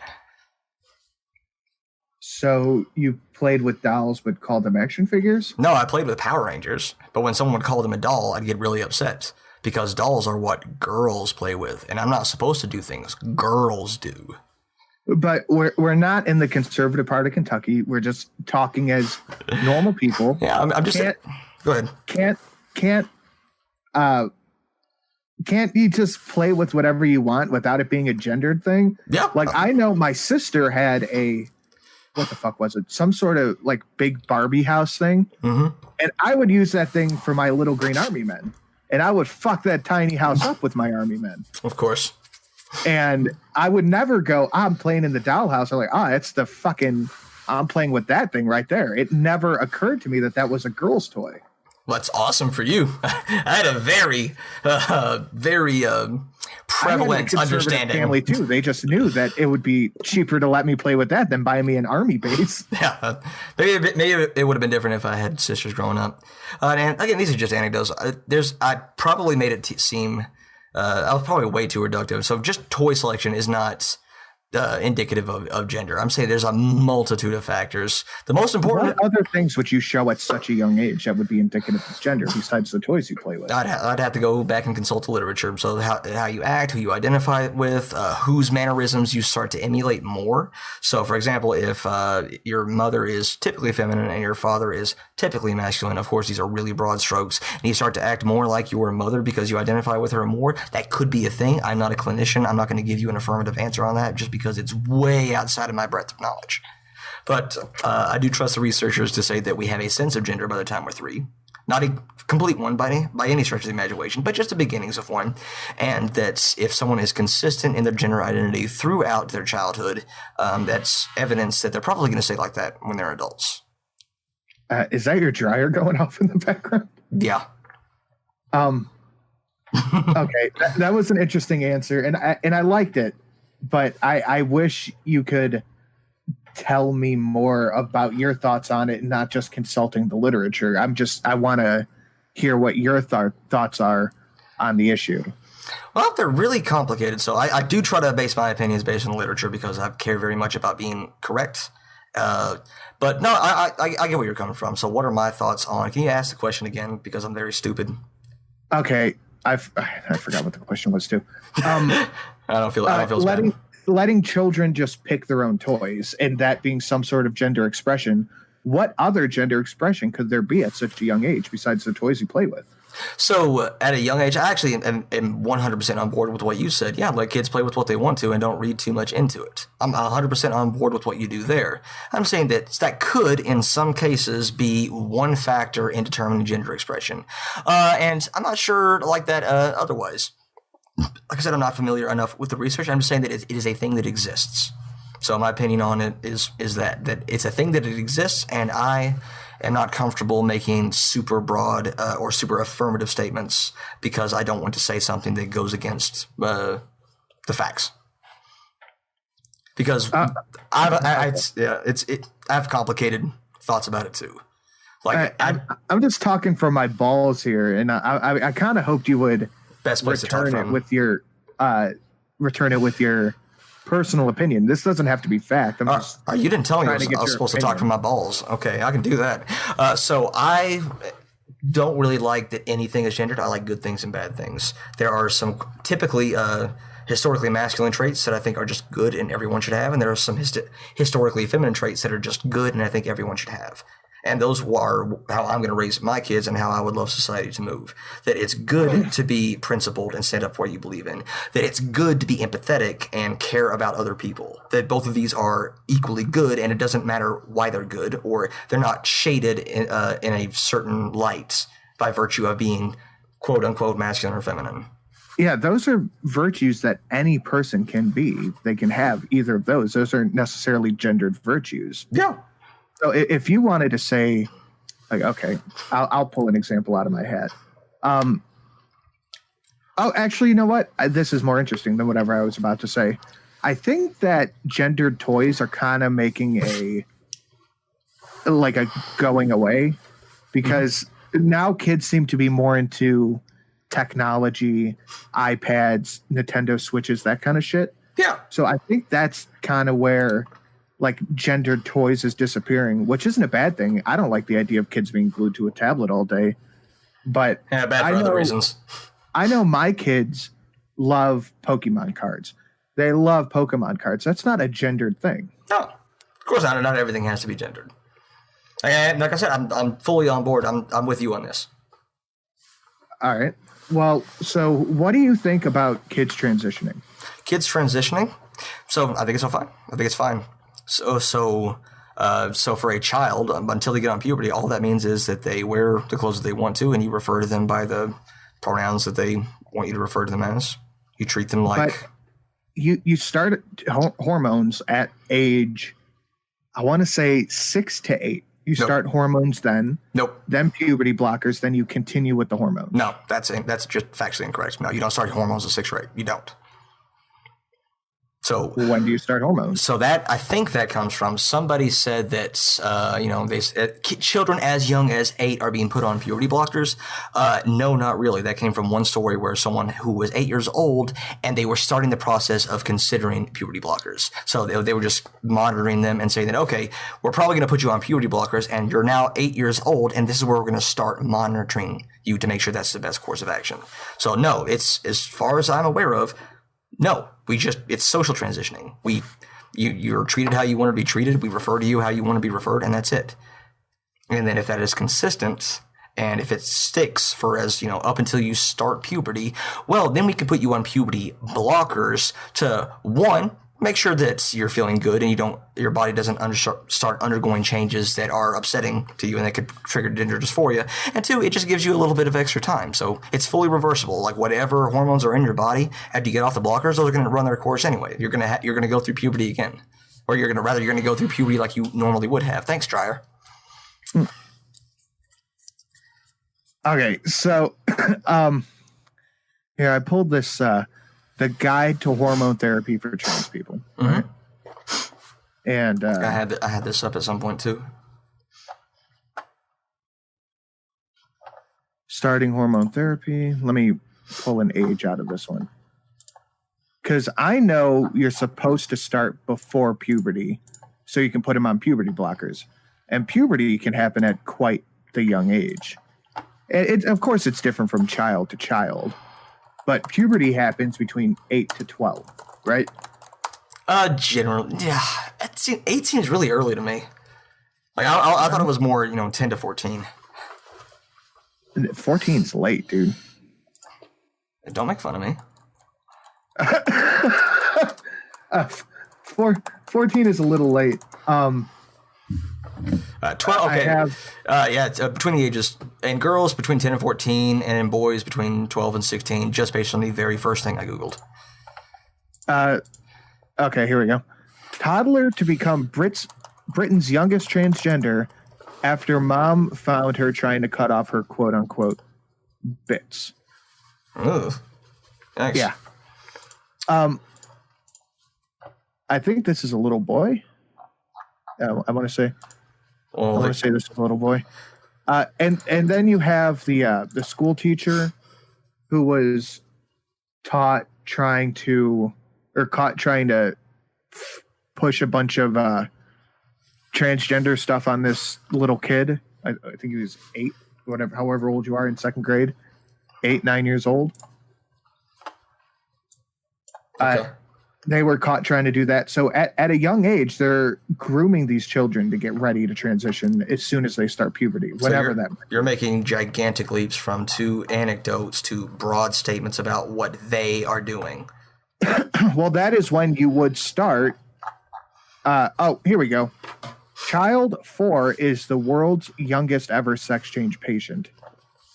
So you played with dolls but called them action figures? No, I played with Power Rangers, but when someone would call them a doll, I'd get really upset because dolls are what girls play with, and I'm not supposed to do things girls do. But we're not in the conservative part of Kentucky. We're just talking as normal people. Yeah, I'm just go ahead. Can't you just play with whatever you want without it being a gendered thing? Yeah. Like I know my sister had a, what the fuck was it? Some sort of like big Barbie house thing. And I would use that thing for my little green army men. And I would fuck that tiny house up with my army men. Of course. And I would never go, I'm playing in the dollhouse. I'm like, it's the fucking, I'm playing with that thing right there. It never occurred to me that that was a girl's toy. Well, that's awesome for you. I had a very prevalent understanding. Family too. They just knew that it would be cheaper to let me play with that than buy me an army base. Yeah, maybe it would have been different if I had sisters growing up. And again, these are just anecdotes. I probably made it seem I was probably way too reductive. So just toy selection is not indicative of gender. I'm saying there's a multitude of factors. The most important. What other things would you show at such a young age that would be indicative of gender besides the toys you play with? I'd have to go back and consult the literature. So how you act, who you identify with, whose mannerisms you start to emulate more. So for example, if your mother is typically feminine and your father is typically masculine, of course these are really broad strokes, and you start to act more like your mother because you identify with her more, that could be a thing. I'm not a clinician. I'm not going to give you an affirmative answer on that just because it's way outside of my breadth of knowledge. But I do trust the researchers to say that we have a sense of gender by the time we're 3. Not a complete one by any stretch of the imagination, but just the beginnings of one. And that if someone is consistent in their gender identity throughout their childhood, that's evidence that they're probably going to stay like that when they're adults. Is that your dryer going off in the background? Yeah. Okay, that was an interesting answer, and I liked it. But I wish you could tell me more about your thoughts on it and not just consulting the literature. I want to hear what your thoughts are on the issue. Well, they're really complicated. So I do try to base my opinions based on the literature because I care very much about being correct. But no, I get where you're coming from. So what are my thoughts on, can you ask the question again? Because I'm very stupid. Okay. I forgot what the question was too. I don't feel as bad. Letting children just pick their own toys and that being some sort of gender expression. What other gender expression could there be at such a young age besides the toys you play with? So at a young age, I actually am 100% on board with what you said. Yeah, let kids play with what they want to and don't read too much into it. I'm 100% on board with what you do there. I'm saying that could, in some cases, be one factor in determining gender expression. And I'm not sure like that otherwise. Like I said, I'm not familiar enough with the research. I'm just saying that it is a thing that exists. So my opinion on it is that it's a thing that it exists, and I am not comfortable making super broad or super affirmative statements because I don't want to say something that goes against the facts. Because I have complicated thoughts about it too. Like I'm just talking from my balls here, and I kind of hoped you would best place return to talk it from. with your personal opinion. This doesn't have to be fact. I'm just you didn't tell me I trying to get was your supposed to talk opinion. from my balls. Okay, I can do that. So I don't really like that anything is gendered. I like good things and bad things. There are some typically historically masculine traits that I think are just good and everyone should have, and there are some historically feminine traits that are just good and I think everyone should have. And those are how I'm going to raise my kids and how I would love society to move. That it's good to be principled and stand up for what you believe in. That it's good to be empathetic and care about other people. That both of these are equally good, and it doesn't matter why they're good, or they're not shaded in a certain light by virtue of being quote unquote masculine or feminine. Yeah, those are virtues that any person can be. They can have either of those. Those aren't necessarily gendered virtues. Yeah. So if you wanted to say, like, okay, I'll pull an example out of my hat. Oh, actually, you know what? This is more interesting than whatever I was about to say. I think that gendered toys are kind of making a going away, because now kids seem to be more into technology, iPads, Nintendo Switches, that kind of shit. Yeah. So I think that's kind of where like gendered toys is disappearing, which isn't a bad thing. I don't like the idea of kids being glued to a tablet all day, but Yeah, bad for other reasons. I know my kids love Pokemon cards. They love Pokemon cards. That's not a gendered thing. No, of course not. Not everything has to be gendered. And like I said, I'm fully on board. I'm with you on this. All right. Well, so what do you think about kids transitioning? Kids transitioning? So I think it's all fine. I think it's fine. So for a child, until they get on puberty, all that means is that they wear the clothes that they want to, and you refer to them by the pronouns that they want you to refer to them as. You treat them like... But you start hormones at age, I want to say 6 to 8. You start hormones then. Nope. Then puberty blockers. Then you continue with the hormones. No, that's just factually incorrect. No, you don't start hormones at 6 or 8. You don't. So when do you start hormones? So that, I think that comes from somebody said that children as young as 8 are being put on puberty blockers. No, not really. That came from one story where someone who was 8 years old and they were starting the process of considering puberty blockers. So they were just monitoring them and saying that, okay, we're probably going to put you on puberty blockers and you're now 8 years old and this is where we're going to start monitoring you to make sure that's the best course of action. So no, it's, as far as I'm aware of, no, it's social transitioning. You're treated how you want to be treated. We refer to you how you want to be referred, and that's it. And then if that is consistent, and if it sticks for up until you start puberty, well, then we can put you on puberty blockers to, one, make sure that you're feeling good and your body doesn't start undergoing changes that are upsetting to you and that could trigger gender dysphoria. And two, it just gives you a little bit of extra time. So it's fully reversible. Like whatever hormones are in your body, after you get off the blockers, those are going to run their course anyway. You're going to go through puberty again, or you're going to go through puberty like you normally would have. Thanks, Dryer. Okay, so here I pulled this. The Guide to Hormone Therapy for Trans People. Mm-hmm. And I had this up at some point too. Starting hormone therapy. Let me pull an age out of this one. Because I know you're supposed to start before puberty so you can put them on puberty blockers. And puberty can happen at quite the young age. Of course, it's different from child to child. But puberty happens between 8 to 12, right? Generally, yeah. 18 is really early to me. Like I thought it was more, 10 to 14. 14's late, dude. Don't make fun of me. 14 is a little late. 12. Okay. It's, between the ages, in girls between 10 and 14, and in boys between 12 and 16. Just based on the very first thing I googled. Okay, here we go. Toddler to become Britain's youngest transgender after mom found her trying to cut off her quote unquote bits. Ugh. Nice. Yeah. I think this is a little boy. I want to say. Well, I want to say this is a little boy. And then you have the school teacher who was caught trying to push a bunch of transgender stuff on this little kid. I think he was 8, whatever, however old you are in 2nd grade, 8, 9 years old. Okay. They were caught trying to do that. So at a young age, they're grooming these children to get ready to transition as soon as they start puberty, whenever that. You're making gigantic leaps from 2 anecdotes to broad statements about what they are doing. Well, that is when you would start. Here we go. Child 4 is the world's youngest ever sex change patient.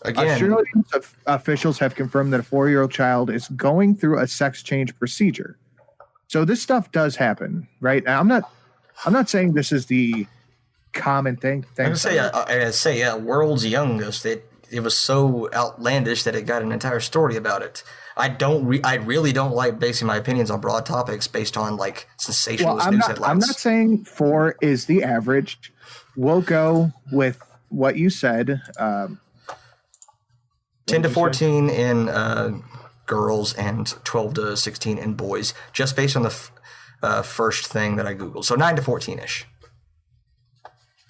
Again, Australian officials have confirmed that a 4-year-old child is going through a sex change procedure. So this stuff does happen, right? Now, I'm not saying this is the common thing. I say, world's youngest. It was so outlandish that it got an entire story about it. I really don't like basing my opinions on broad topics based on like sensationalist news headlines. I'm not saying 4 is the average. We'll go with what you said. 10 to 14 in girls and 12 to 16 in boys, just based on the first thing that I Googled. So 9 to 14-ish.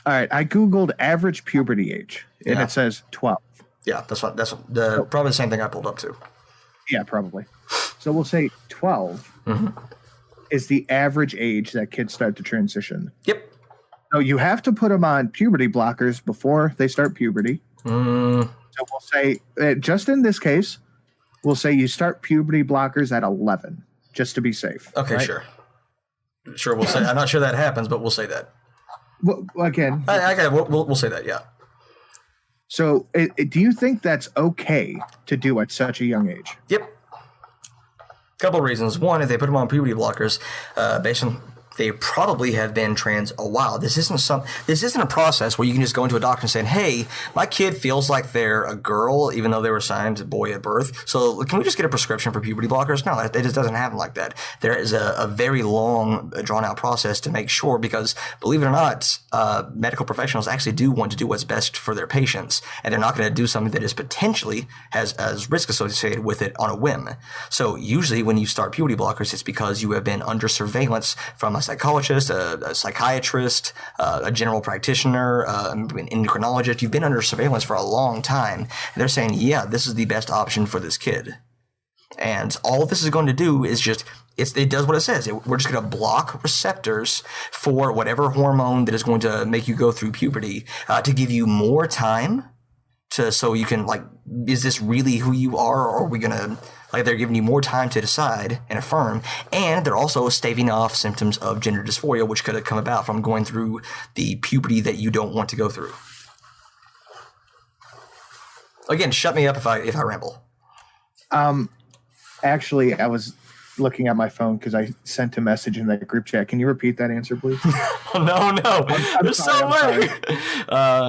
All right. I Googled average puberty age, and it says 12. Yeah, probably the same thing I pulled up too. Yeah, probably. So we'll say 12 is the average age that kids start to transition. Yep. So you have to put them on puberty blockers before they start puberty. So we'll say, just in this case, we'll say you start puberty blockers at 11, just to be safe. Okay, right? Sure. We'll say. I'm not sure that happens, but we'll say that. Well, again, we'll say that. Yeah. So, do you think that's okay to do at such a young age? Yep. Couple of reasons. One, if they put them on puberty blockers, based on they probably have been trans a while. This isn't a process where you can just go into a doctor and say, "Hey, my kid feels like they're a girl, even though they were assigned a boy at birth. So can we just get a prescription for puberty blockers?" No, it just doesn't happen like that. There is a very long, drawn-out process to make sure, because believe it or not, medical professionals actually do want to do what's best for their patients, and they're not going to do something that is potentially has risk associated with it on a whim. So usually, when you start puberty blockers, it's because you have been under surveillance from a psychologist, a psychiatrist, a general practitioner, an endocrinologist. You've been under surveillance for a long time. And they're saying, yeah, this is the best option for this kid. And all this is going to do is it does what it says. We're just going to block receptors for whatever hormone that is going to make you go through puberty to give you more time so you can, like, is this really who you are, or are we going to... Like, they're giving you more time to decide and affirm, and they're also staving off symptoms of gender dysphoria, which could have come about from going through the puberty that you don't want to go through. Again, shut me up if I ramble. Actually, I was looking at my phone because I sent a message in that group chat. Can you repeat that answer, please? No. There's sorry, so way.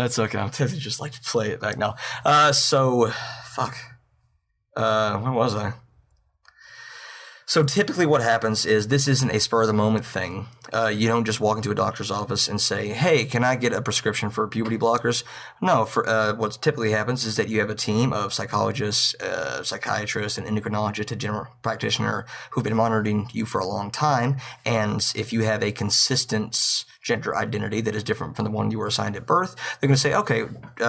It's okay. I'm tempted to just like play it back now. Fuck. Where was I? So typically what happens is this isn't a spur of the moment thing. You don't just walk into a doctor's office and say, "Hey, can I get a prescription for puberty blockers?" No, what typically happens is that you have a team of psychologists, psychiatrists, and endocrinologists, a general practitioner who've been monitoring you for a long time. And if you have a consistent gender identity that is different from the one you were assigned at birth, they're going to say, okay,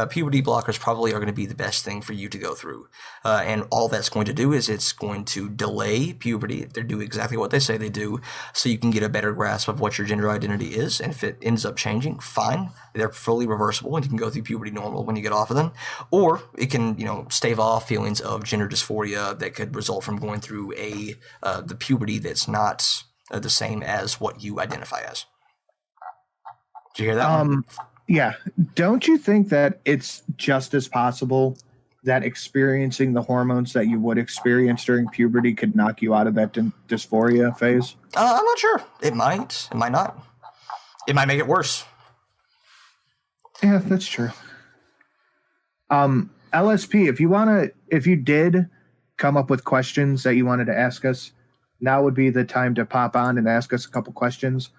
puberty blockers probably are going to be the best thing for you to go through. And all that's going to do is it's going to delay puberty. They do exactly what they say they do, so you can get a better grasp of what your gender identity is. And if it ends up changing, fine. They're fully reversible, and you can go through puberty normal when you get off of them. Or it can, stave off feelings of gender dysphoria that could result from going through the puberty that's not the same as what you identify as. Did you hear that one? Yeah. Don't you think that it's just as possible that experiencing the hormones that you would experience during puberty could knock you out of that dysphoria phase? I'm not sure. It might. It might not. It might make it worse. Yeah, that's true. LSP, if you did come up with questions that you wanted to ask us, now would be the time to pop on and ask us a couple questions.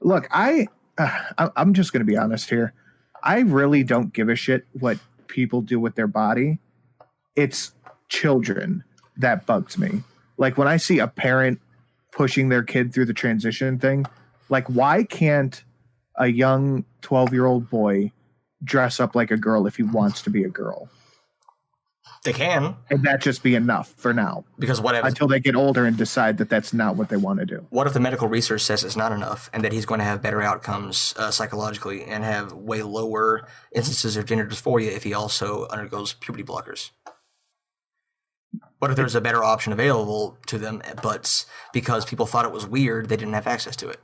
Look, I'm just going to be honest here. I really don't give a shit what people do with their body. It's children that bugs me. Like when I see a parent pushing their kid through the transition thing. Like, why can't a young 12-year-old boy dress up like a girl if he wants to be a girl? They can. And that just be enough for now. Because until they get older and decide that that's not what they want to do. What if the medical research says it's not enough and that he's going to have better outcomes psychologically and have way lower instances of gender dysphoria if he also undergoes puberty blockers? What if there's a better option available to them, but because people thought it was weird, they didn't have access to it?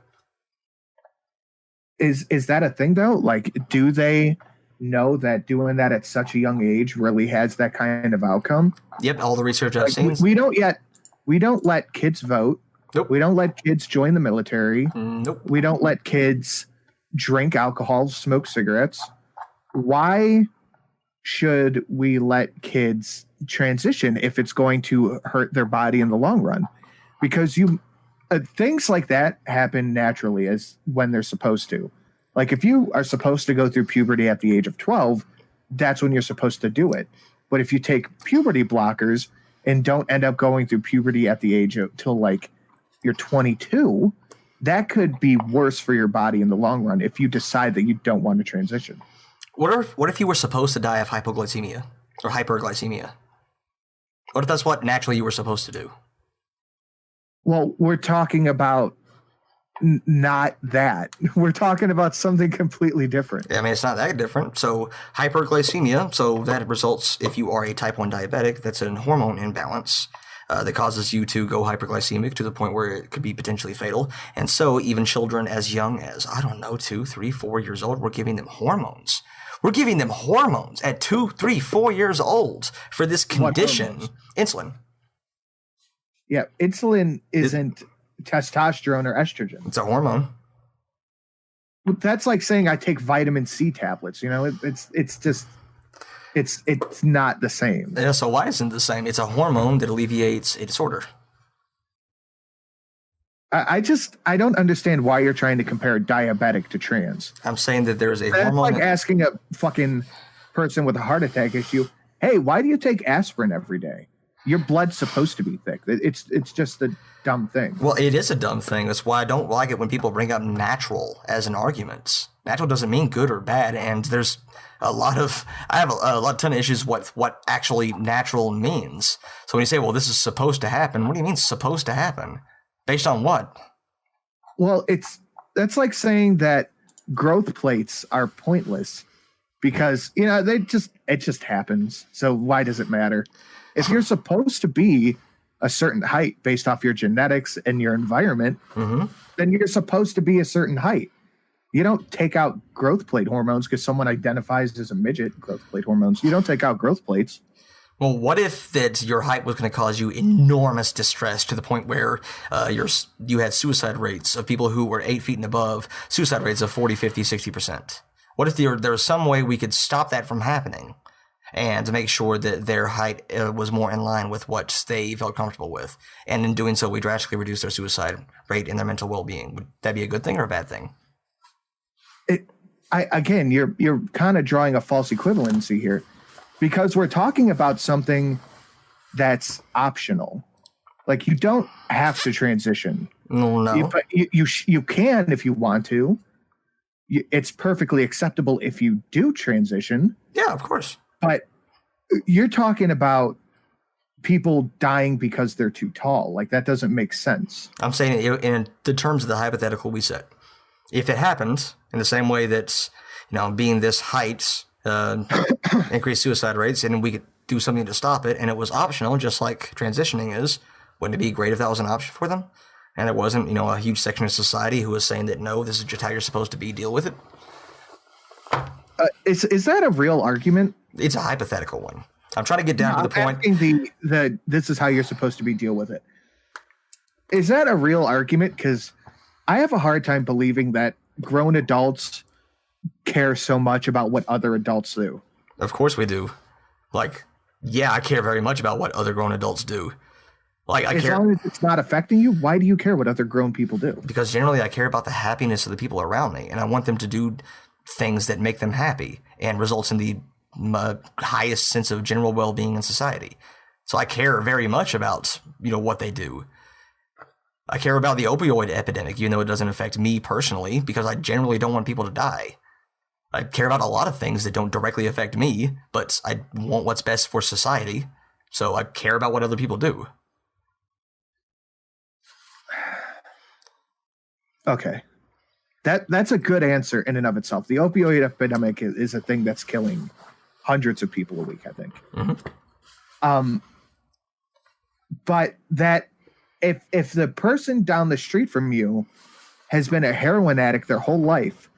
Is that a thing, though? Like, do they know that doing that at such a young age really has that kind of outcome? Yep, all the research I've seen. We don't let kids vote. Nope. We don't let kids join the military. Nope. We don't let kids drink alcohol, smoke cigarettes. Why should we let kids transition if it's going to hurt their body in the long run? Because things like that happen naturally as when they're supposed to. Like, if you are supposed to go through puberty at the age of 12, that's when you're supposed to do it. But if you take puberty blockers and don't end up going through puberty at the age of till like you're 22, that could be worse for your body in the long run if you decide that you don't want to transition. What if you were supposed to die of hypoglycemia or hyperglycemia? What if that's what naturally you were supposed to do? Well, we're talking about not that. We're talking about something completely different. I mean, it's not that different. So hyperglycemia, so that results, if you are a type 1 diabetic, that's a hormone imbalance that causes you to go hyperglycemic to the point where it could be potentially fatal. And so even children as young as, 2, 3, 4 years old, we're giving them hormones. We're giving them hormones at 2, 3, 4 years old for this condition. Insulin. Yeah, insulin isn't testosterone or estrogen. It's a hormone. That's like saying I take vitamin C tablets. It's not the same. Yeah, so why isn't it the same? It's a hormone that alleviates a disorder. I don't understand why you're trying to compare diabetic to trans. I'm saying that there's a That's hormone. like asking a fucking person with a heart attack issue, hey, why do you take aspirin every day? Your blood's supposed to be thick. It's just a dumb thing. Well, it is a dumb thing. That's why I don't like it when people bring up natural as an argument. Natural doesn't mean good or bad, and there's I have a ton of issues with what actually natural means. So when you say, well, this is supposed to happen, what do you mean supposed to happen? Based on what? Well, that's like saying that growth plates are pointless because, it just happens. So why does it matter? If you're supposed to be a certain height based off your genetics and your environment, then you're supposed to be a certain height. You don't take out growth plate hormones because someone identifies as a midget. Growth plate hormones. You don't take out growth plates. Well, what if that your height was going to cause you enormous distress to the point where you had suicide rates of people who were 8 feet and above, suicide rates of 40, 50, 60%? What if there was some way we could stop that from happening and to make sure that their height was more in line with what they felt comfortable with? And in doing so, we drastically reduce their suicide rate and their mental well-being. Would that be a good thing or a bad thing? You're kind of drawing a false equivalency here. Because we're talking about something that's optional. Like, you don't have to transition. No. But you can if you want to. It's perfectly acceptable if you do transition. Yeah, of course. But you're talking about people dying because they're too tall. Like, that doesn't make sense. I'm saying in the terms of the hypothetical we set. If it happens in the same way that, being this height increase suicide rates, and we could do something to stop it, and it was optional, just like transitioning is, wouldn't it be great if that was an option for them? And there wasn't, a huge section of society who was saying that, no, this is just how you're supposed to be, deal with it. Is that a real argument? It's a hypothetical one. I'm trying to get down to the point. The this is how you're supposed to be, deal with it. Is that a real argument? Because I have a hard time believing that grown adults care so much about what other adults do. Of course we do. Like, yeah, I care very much about what other grown adults do. Like, I care. As long as it's not affecting you, why do you care what other grown people do? Because generally I care about the happiness of the people around me, and I want them to do things that make them happy and results in the highest sense of general well-being in society. So I care very much about, what they do. I care about the opioid epidemic, even though it doesn't affect me personally, because I generally don't want people to die. I care about a lot of things that don't directly affect me, but I want what's best for society, so I care about what other people do. Okay. That's a good answer in and of itself. The opioid epidemic is a thing that's killing hundreds of people a week, I think. Mm-hmm. But that if the person down the street from you has been a heroin addict their whole life,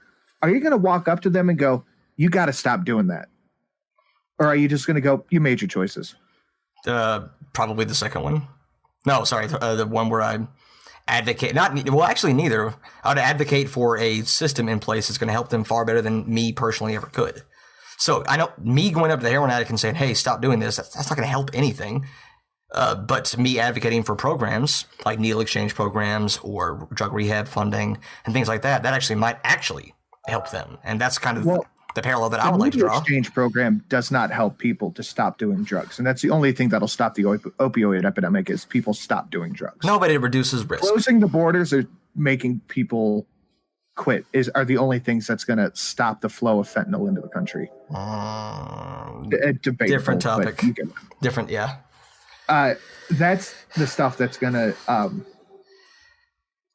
are you going to walk up to them and go, "You got to stop doing that," or are you just going to go, "You made your choices"? Probably the second one. No, sorry, the one where I advocate. Actually, neither. I would advocate for a system in place that's going to help them far better than me personally ever could. So I know me going up to the heroin addict and saying, "Hey, stop doing this," that's not going to help anything. But me advocating for programs like needle exchange programs or drug rehab funding and things like that actually might help them. And that's kind of the parallel that I would like to draw. The exchange program does not help people to stop doing drugs. And that's the only thing that'll stop the opioid epidemic is people stop doing drugs. No, but it reduces risk. Closing the borders or making people quit are the only things that's going to stop the flow of fentanyl into the country. Different topic. Different, yeah. That's the stuff that's going to... all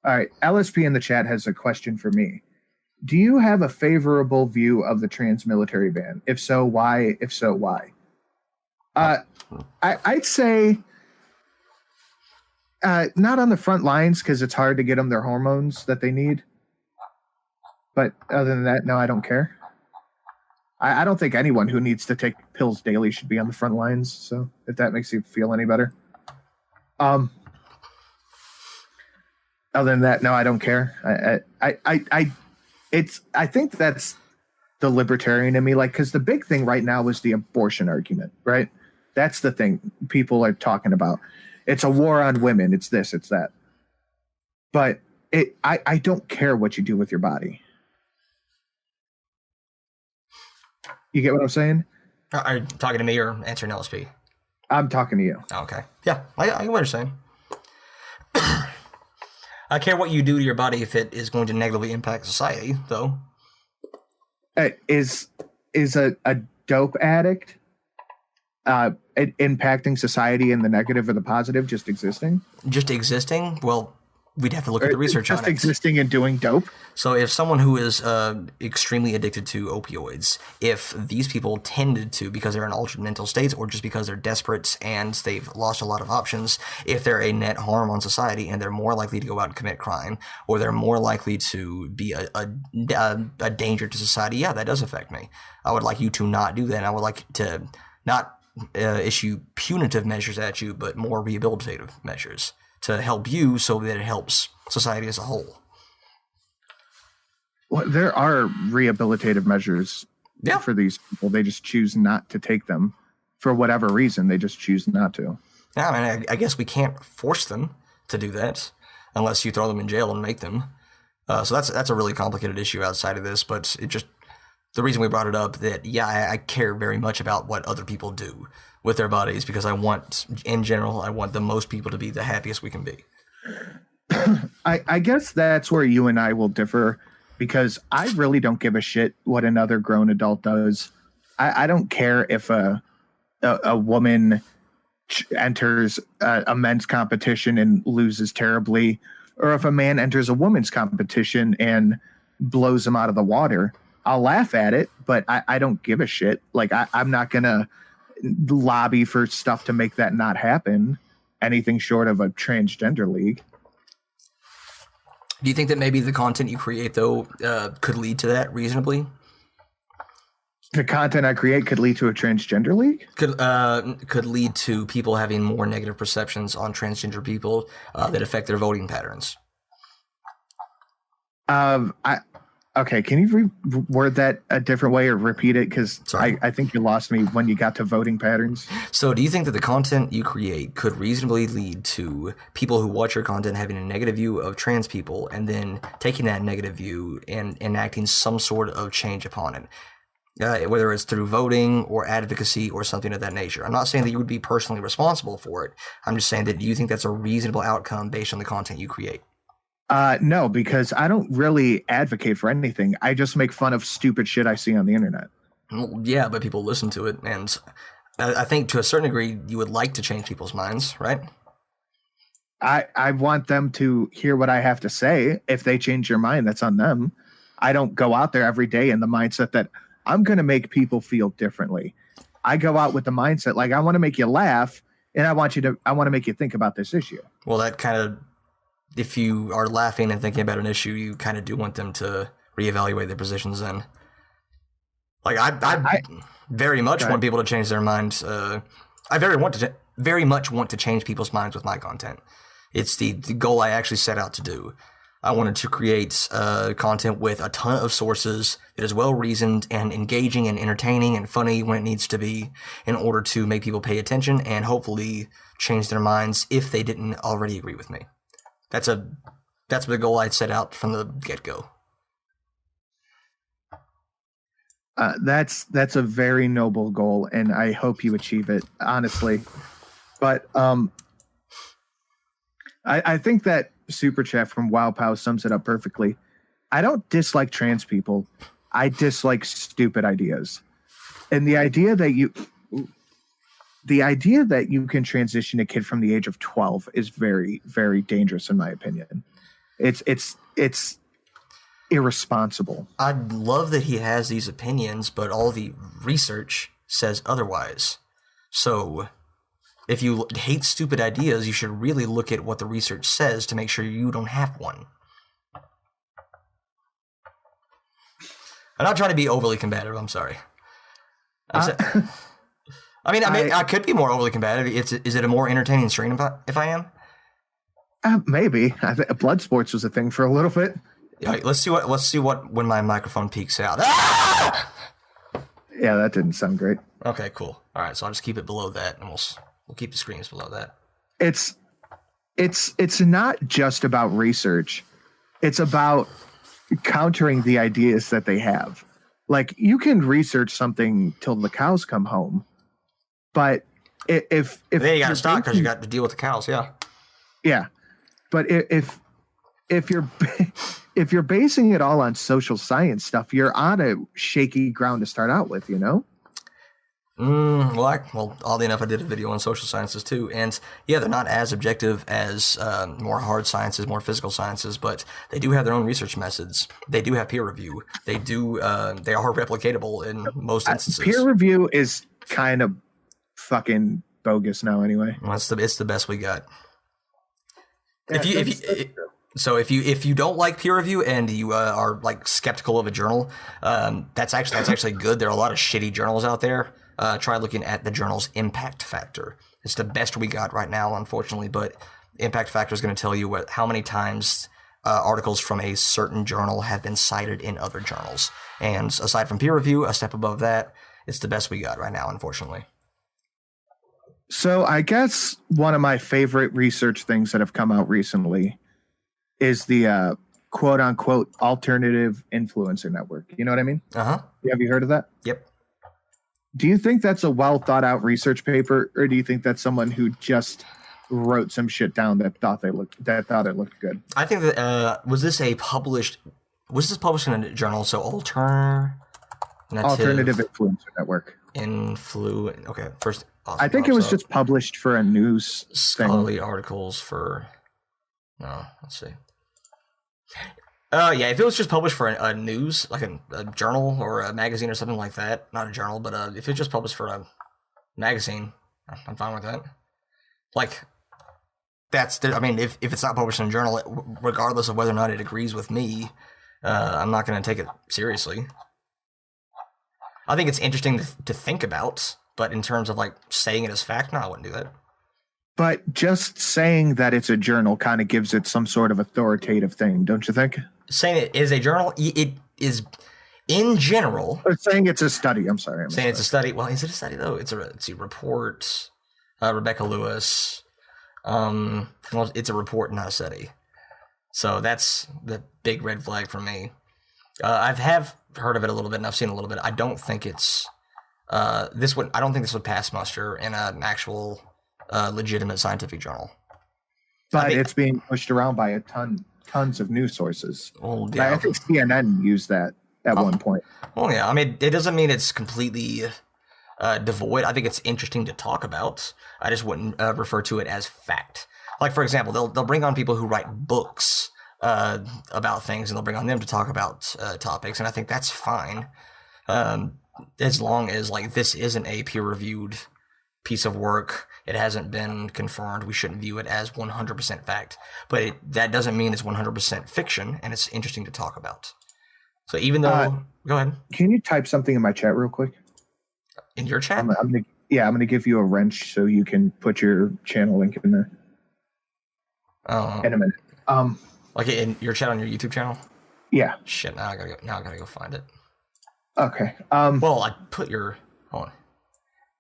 right, LSP in the chat has a question for me. Do you have a favorable view of the trans-military ban? If so, why? If so, why? I'd say not on the front lines because it's hard to get them their hormones that they need. But other than that, no, I don't care. I don't think anyone who needs to take pills daily should be on the front lines. So if that makes you feel any better. Other than that, no, I don't care. I think that's the libertarian in me. Like, because the big thing right now is the abortion argument, right? That's the thing people are talking about. It's a war on women. It's this, it's that. But I don't care what you do with your body. You get what I'm saying? Are you talking to me or answering LSP? I'm talking to you. Oh, okay. Yeah, I get what you're saying. I care what you do to your body if it is going to negatively impact society, though. Is a dope addict impacting society in the negative or the positive, just existing? Just existing? Well, we'd have to look at the research on it. Just existing and doing dope? So if someone who is extremely addicted to opioids, if these people tended to, because they're in altered mental states or just because they're desperate and they've lost a lot of options, if they're a net harm on society and they're more likely to go out and commit crime, or they're more likely to be a danger to society, yeah, that does affect me. I would like you to not do that. I would like to not issue punitive measures at you, but more rehabilitative measures to help you so that it helps society as a whole. Well, there are rehabilitative measures for these people. They just choose not to take them for whatever reason. They just choose not to. Yeah, I mean, I guess we can't force them to do that unless you throw them in jail and make them. So that's a really complicated issue outside of this. But it just the reason we brought it up that I care very much about what other people do with their bodies because I want the most people to be the happiest we can be. I guess that's where you and I will differ. Because I really don't give a shit what another grown adult does. I don't care if a woman enters a men's competition and loses terribly, or if a man enters a women's competition and blows them out of the water. I'll laugh at it, but I don't give a shit. Like I'm not gonna lobby for stuff to make that not happen. Anything short of a transgender league. Do you think that maybe the content you create, though, could lead to that reasonably? The content I create could lead to a transgender league? Could lead to people having more negative perceptions on transgender people that affect their voting patterns. Okay, can you reword that a different way or repeat it? Because I think you lost me when you got to voting patterns. So do you think that the content you create could reasonably lead to people who watch your content having a negative view of trans people and then taking that negative view and enacting some sort of change upon it? whether it's through voting or advocacy or something of that nature. I'm not saying that you would be personally responsible for it. I'm just saying that you think that's a reasonable outcome based on the content you create. No, because I don't really advocate for anything. I just make fun of stupid shit I see on the internet. Well, yeah, but people listen to it, and I think to a certain degree you would like to change people's minds, right? I want them to hear what I have to say. If they change their mind, that's on them. I don't go out there every day in the mindset that I'm going to make people feel differently. I go out with the mindset like I want to make you laugh, and I want to make you think about this issue. Well, that kind of, if you are laughing and thinking about an issue, you kind of do want them to reevaluate their positions then. Like I very much want people to change their minds. I very much want to change people's minds with my content. It's the goal I actually set out to do. I wanted to create content with a ton of sources that is well reasoned and engaging and entertaining and funny when it needs to be, in order to make people pay attention and hopefully change their minds if they didn't already agree with me. That's the goal I set out from the get-go. That's a very noble goal, and I hope you achieve it, honestly. But I think that Super Chat from Wow Pow sums it up perfectly. I don't dislike trans people. I dislike stupid ideas. And the idea that you can transition a kid from the age of 12 is very, very dangerous, in my opinion. It's irresponsible. I love that he has these opinions, but all the research says otherwise. So if you hate stupid ideas, you should really look at what the research says to make sure you don't have one. I'm not trying to be overly combative. I'm sorry. I could be more overly combative. Is it a more entertaining stream if I am? Maybe. I think Bloodsports was a thing for a little bit. All right, let's see what when my microphone peaks out. Ah! Yeah, that didn't sound great. Okay, cool. All right, so I'll just keep it below that, and we'll keep the screams below that. It's not just about research. It's about countering the ideas that they have. Like, you can research something till the cows come home, but if then you got to stop because you got to deal with the cows. Yeah, but if you're basing it all on social science stuff, you're on a shaky ground to start out with, you know? Well, oddly enough, I did a video on social sciences too, and yeah, they're not as objective as more hard sciences, more physical sciences, but they do have their own research methods. They do have peer review. They are replicatable in most instances. Peer review is kind of fucking bogus now, anyway. Well, it's the best we got. Yeah, if you don't like peer review and you are like skeptical of a journal, that's actually good. There are a lot of shitty journals out there. Try looking at the journal's impact factor. It's the best we got right now, unfortunately, but impact factor is going to tell you how many times articles from a certain journal have been cited in other journals. And aside from peer review, a step above that, it's the best we got right now, unfortunately. So I guess one of my favorite research things that have come out recently is the quote unquote alternative influencer network. You know what I mean? Uh-huh. Have you heard of that? Yep. Do you think that's a well thought out research paper, or do you think that's someone who just wrote some shit down that thought it looked good? I think that was this published in a journal? So alternative influencer network. Okay, first. I think it was just published for a news scholarly thing. Articles for. No, let's see. Yeah, if it was just published for a news, like a journal or a magazine or something like that, not a journal, but if it's just published for a magazine, I'm fine with that. Like, if it's not published in a journal, regardless of whether or not it agrees with me, I'm not going to take it seriously. I think it's interesting to think about, but in terms of like saying it as fact, no, I wouldn't do that. But just saying that it's a journal kind of gives it some sort of authoritative thing, don't you think? Saying it is a journal, it is in general. Or saying it's a study. I'm sorry. Saying it's a study. Well, is it a study though? It's a report. Rebecca Lewis. Well, it's a report, not a study. So that's the big red flag for me. I've have heard of it a little bit, and I've seen a little bit. I don't think it's this would. I don't think this would pass muster in an actual legitimate scientific journal. But it's being pushed around by tons of news sources. Well, yeah. I think CNN used that at one point. Well, yeah. I mean, it doesn't mean it's completely devoid. I think it's interesting to talk about. I just wouldn't refer to it as fact. Like, for example, they'll bring on people who write books about things, and they'll bring on them to talk about topics, and I think that's fine, as long as like this isn't a peer-reviewed piece of work. It hasn't been confirmed. We shouldn't view it as 100% fact, but that doesn't mean it's 100% fiction, and it's interesting to talk about. So even though, go ahead. Can you type something in my chat real quick? In your chat? I'm gonna give you a wrench so you can put your channel link in there. Oh. In a minute. Like in your chat on your YouTube channel? Yeah. Shit. Now I gotta go find it. Okay. Well, I put your. Hold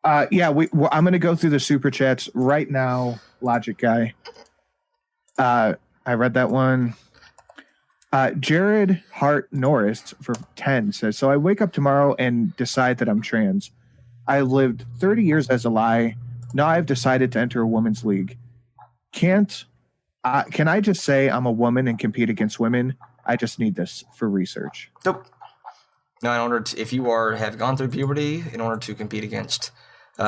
on. Yeah. I'm gonna go through the super chats right now. Logic guy. I read that one. Jared Hart Norris for 10 says, so I wake up tomorrow and decide that I'm trans. I lived 30 years as a lie. Now I've decided to enter a women's league. Can I just say I'm a woman and compete against women? I just need this for research. Nope. No, in order to, if you have gone through puberty, in order to compete against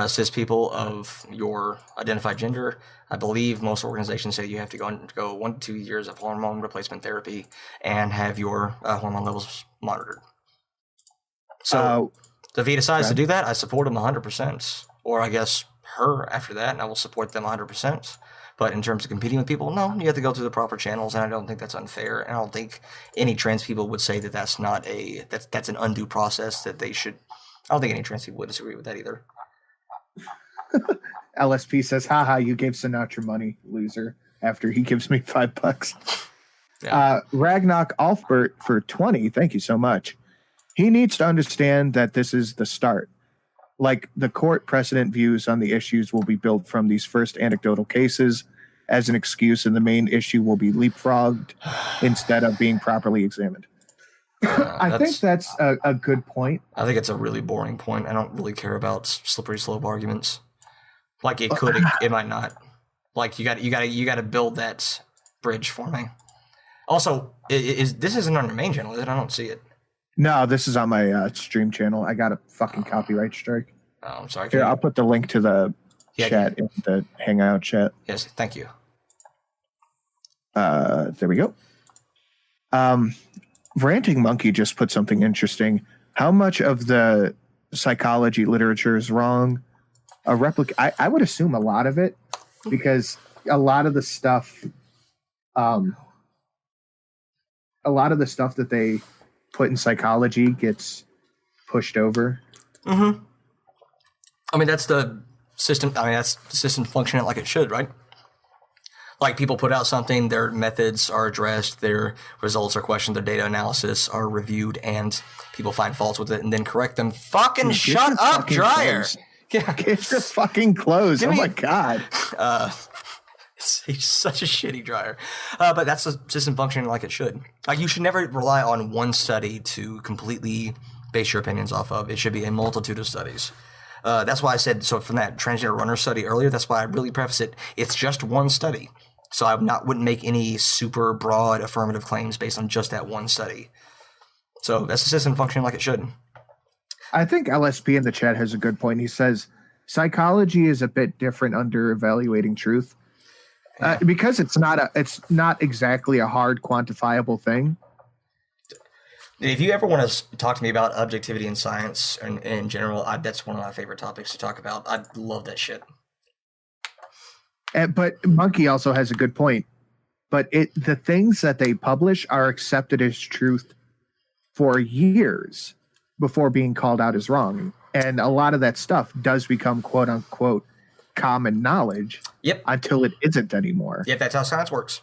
cis people of your identified gender, I believe most organizations say you have to go 1 to 2 years of hormone replacement therapy and have your hormone levels monitored. So if he decides to do that, I support him 100%, or I guess her after that, and I will support them 100%. But in terms of competing with people, no, you have to go through the proper channels, and I don't think that's unfair. And I don't think any trans people would say that that's not that's an undue process that they should. I don't think any trans people would disagree with that either. LSP says, haha, you gave Sinatra money, loser, after he gives me $5. Yeah. Ragnock Alfbert for 20, thank you so much. He needs to understand that this is the start. Like, the court precedent views on the issues will be built from these first anecdotal cases as an excuse, and the main issue will be leapfrogged instead of being properly examined. I think that's a good point. I think it's a really boring point. I don't really care about slippery slope arguments. Like, it could, it might not. Like, you got to build that bridge for me. Also, this isn't on your main channel, is it? I don't see it. No, this is on my stream channel. I got a fucking copyright strike. Oh, I'm sorry. Here, I'll put the link to the chat in the Hangout chat. Yes, thank you. There we go. Ranting Monkey just put something interesting. How much of the psychology literature is wrong? I would assume a lot of it, because a lot of the stuff that they put in psychology gets pushed over. Mm-hmm. I mean, that's the system. I mean, that's the system functioning like it should, right? Like, people put out something, their methods are addressed, their results are questioned, their data analysis are reviewed, and people find faults with it and then correct them. Fucking shut up, Dryer! Yeah. Get your fucking clothes. Oh my God. He's such a shitty Dryer. But that's the system functioning like it should. Like, you should never rely on one study to completely base your opinions off of. It should be a multitude of studies. That's why I said, so from that transgender runner study earlier, that's why I really preface it. It's just one study. So I wouldn't make any super broad affirmative claims based on just that one study. So that's the system functioning like it should. I think LSP in the chat has a good point. He says, psychology is a bit different under evaluating truth. Because it's not exactly a hard quantifiable thing. If you ever want to talk to me about objectivity in science and in general, that's one of my favorite topics to talk about. I love that shit. But Monkey also has a good point. But the things that they publish are accepted as truth for years before being called out as wrong. And a lot of that stuff does become quote unquote common knowledge. Yep. Until it isn't anymore. Yep, that's how science works.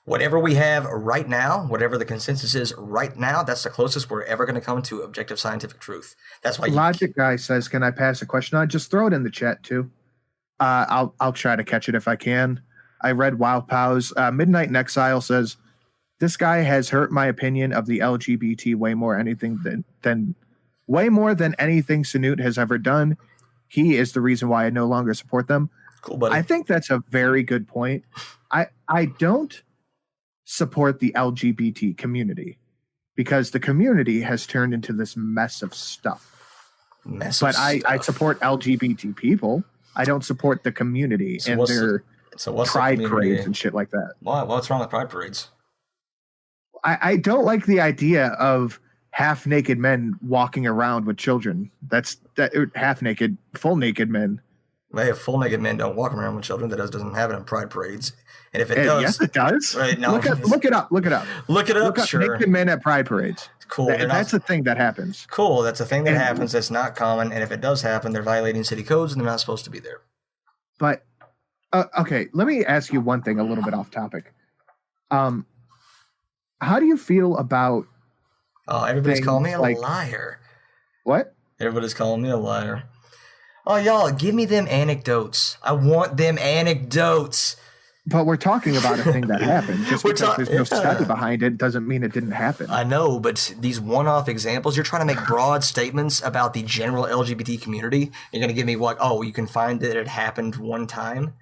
Whatever we have right now, whatever the consensus is right now, that's the closest we're ever going to come to objective scientific truth. That's why Logic Guy says, can I pass a question on? Just throw it in the chat too. I'll try to catch it if I can. I read Wow Pow's. Midnight in Exile says, this guy has hurt my opinion of the LGBT way more anything than way more than anything Sanut has ever done. He is the reason why I no longer support them. Cool, buddy. I think that's a very good point. I don't support the LGBT community because the community has turned into this mess of stuff. But I support LGBT people. I don't support the community and their pride parades and shit like that. Why? What's wrong with pride parades? I don't like the idea of half naked men walking around with children. That half naked, full naked men. Hey, full naked men don't walk around with children. That doesn't happen in pride parades. And if it does, yes, it does. Right now, look it up. Look it up. Look up. Sure. Naked men at pride parades. Cool. That's a thing that happens. Cool. That's a thing that happens. That's not common. And if it does happen, they're violating city codes and they're not supposed to be there. But okay, let me ask you one thing, a little bit off topic. How do you feel about? Oh, everybody's calling me a liar. What? Everybody's calling me a liar. Oh, y'all, give me them anecdotes. I want them anecdotes. But we're talking about a thing that happened. Just because there's no study behind it doesn't mean it didn't happen. I know, but these one-off examples, you're trying to make broad statements about the general LGBT community. You're going to give me what? Oh, you can find that it happened one time?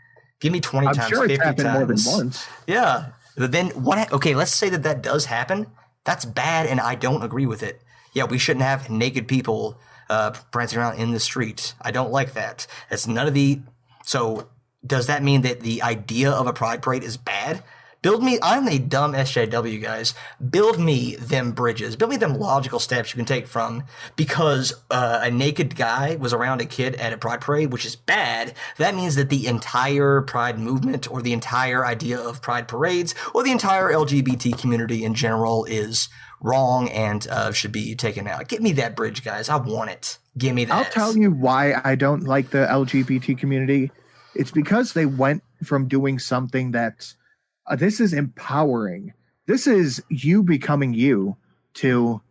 Give me 20 times, sure 50 it's happened times. More than once. Yeah. But then what? Okay, let's say that does happen. That's bad, and I don't agree with it. Yeah, we shouldn't have naked people prancing around in the street. I don't like that. It's none of the... So does that mean that the idea of a pride parade is bad? Build me... I'm a dumb SJW, guys. Build me them bridges. Build me them logical steps you can take from because a naked guy was around a kid at a pride parade, which is bad. That means that the entire pride movement or the entire idea of pride parades or the entire LGBT community in general is wrong and should be taken out. Give me that bridge, guys. I want it. Give me that. I'll tell you why I don't like the LGBT community. It's because they went from doing something that's this is empowering. This is you becoming you to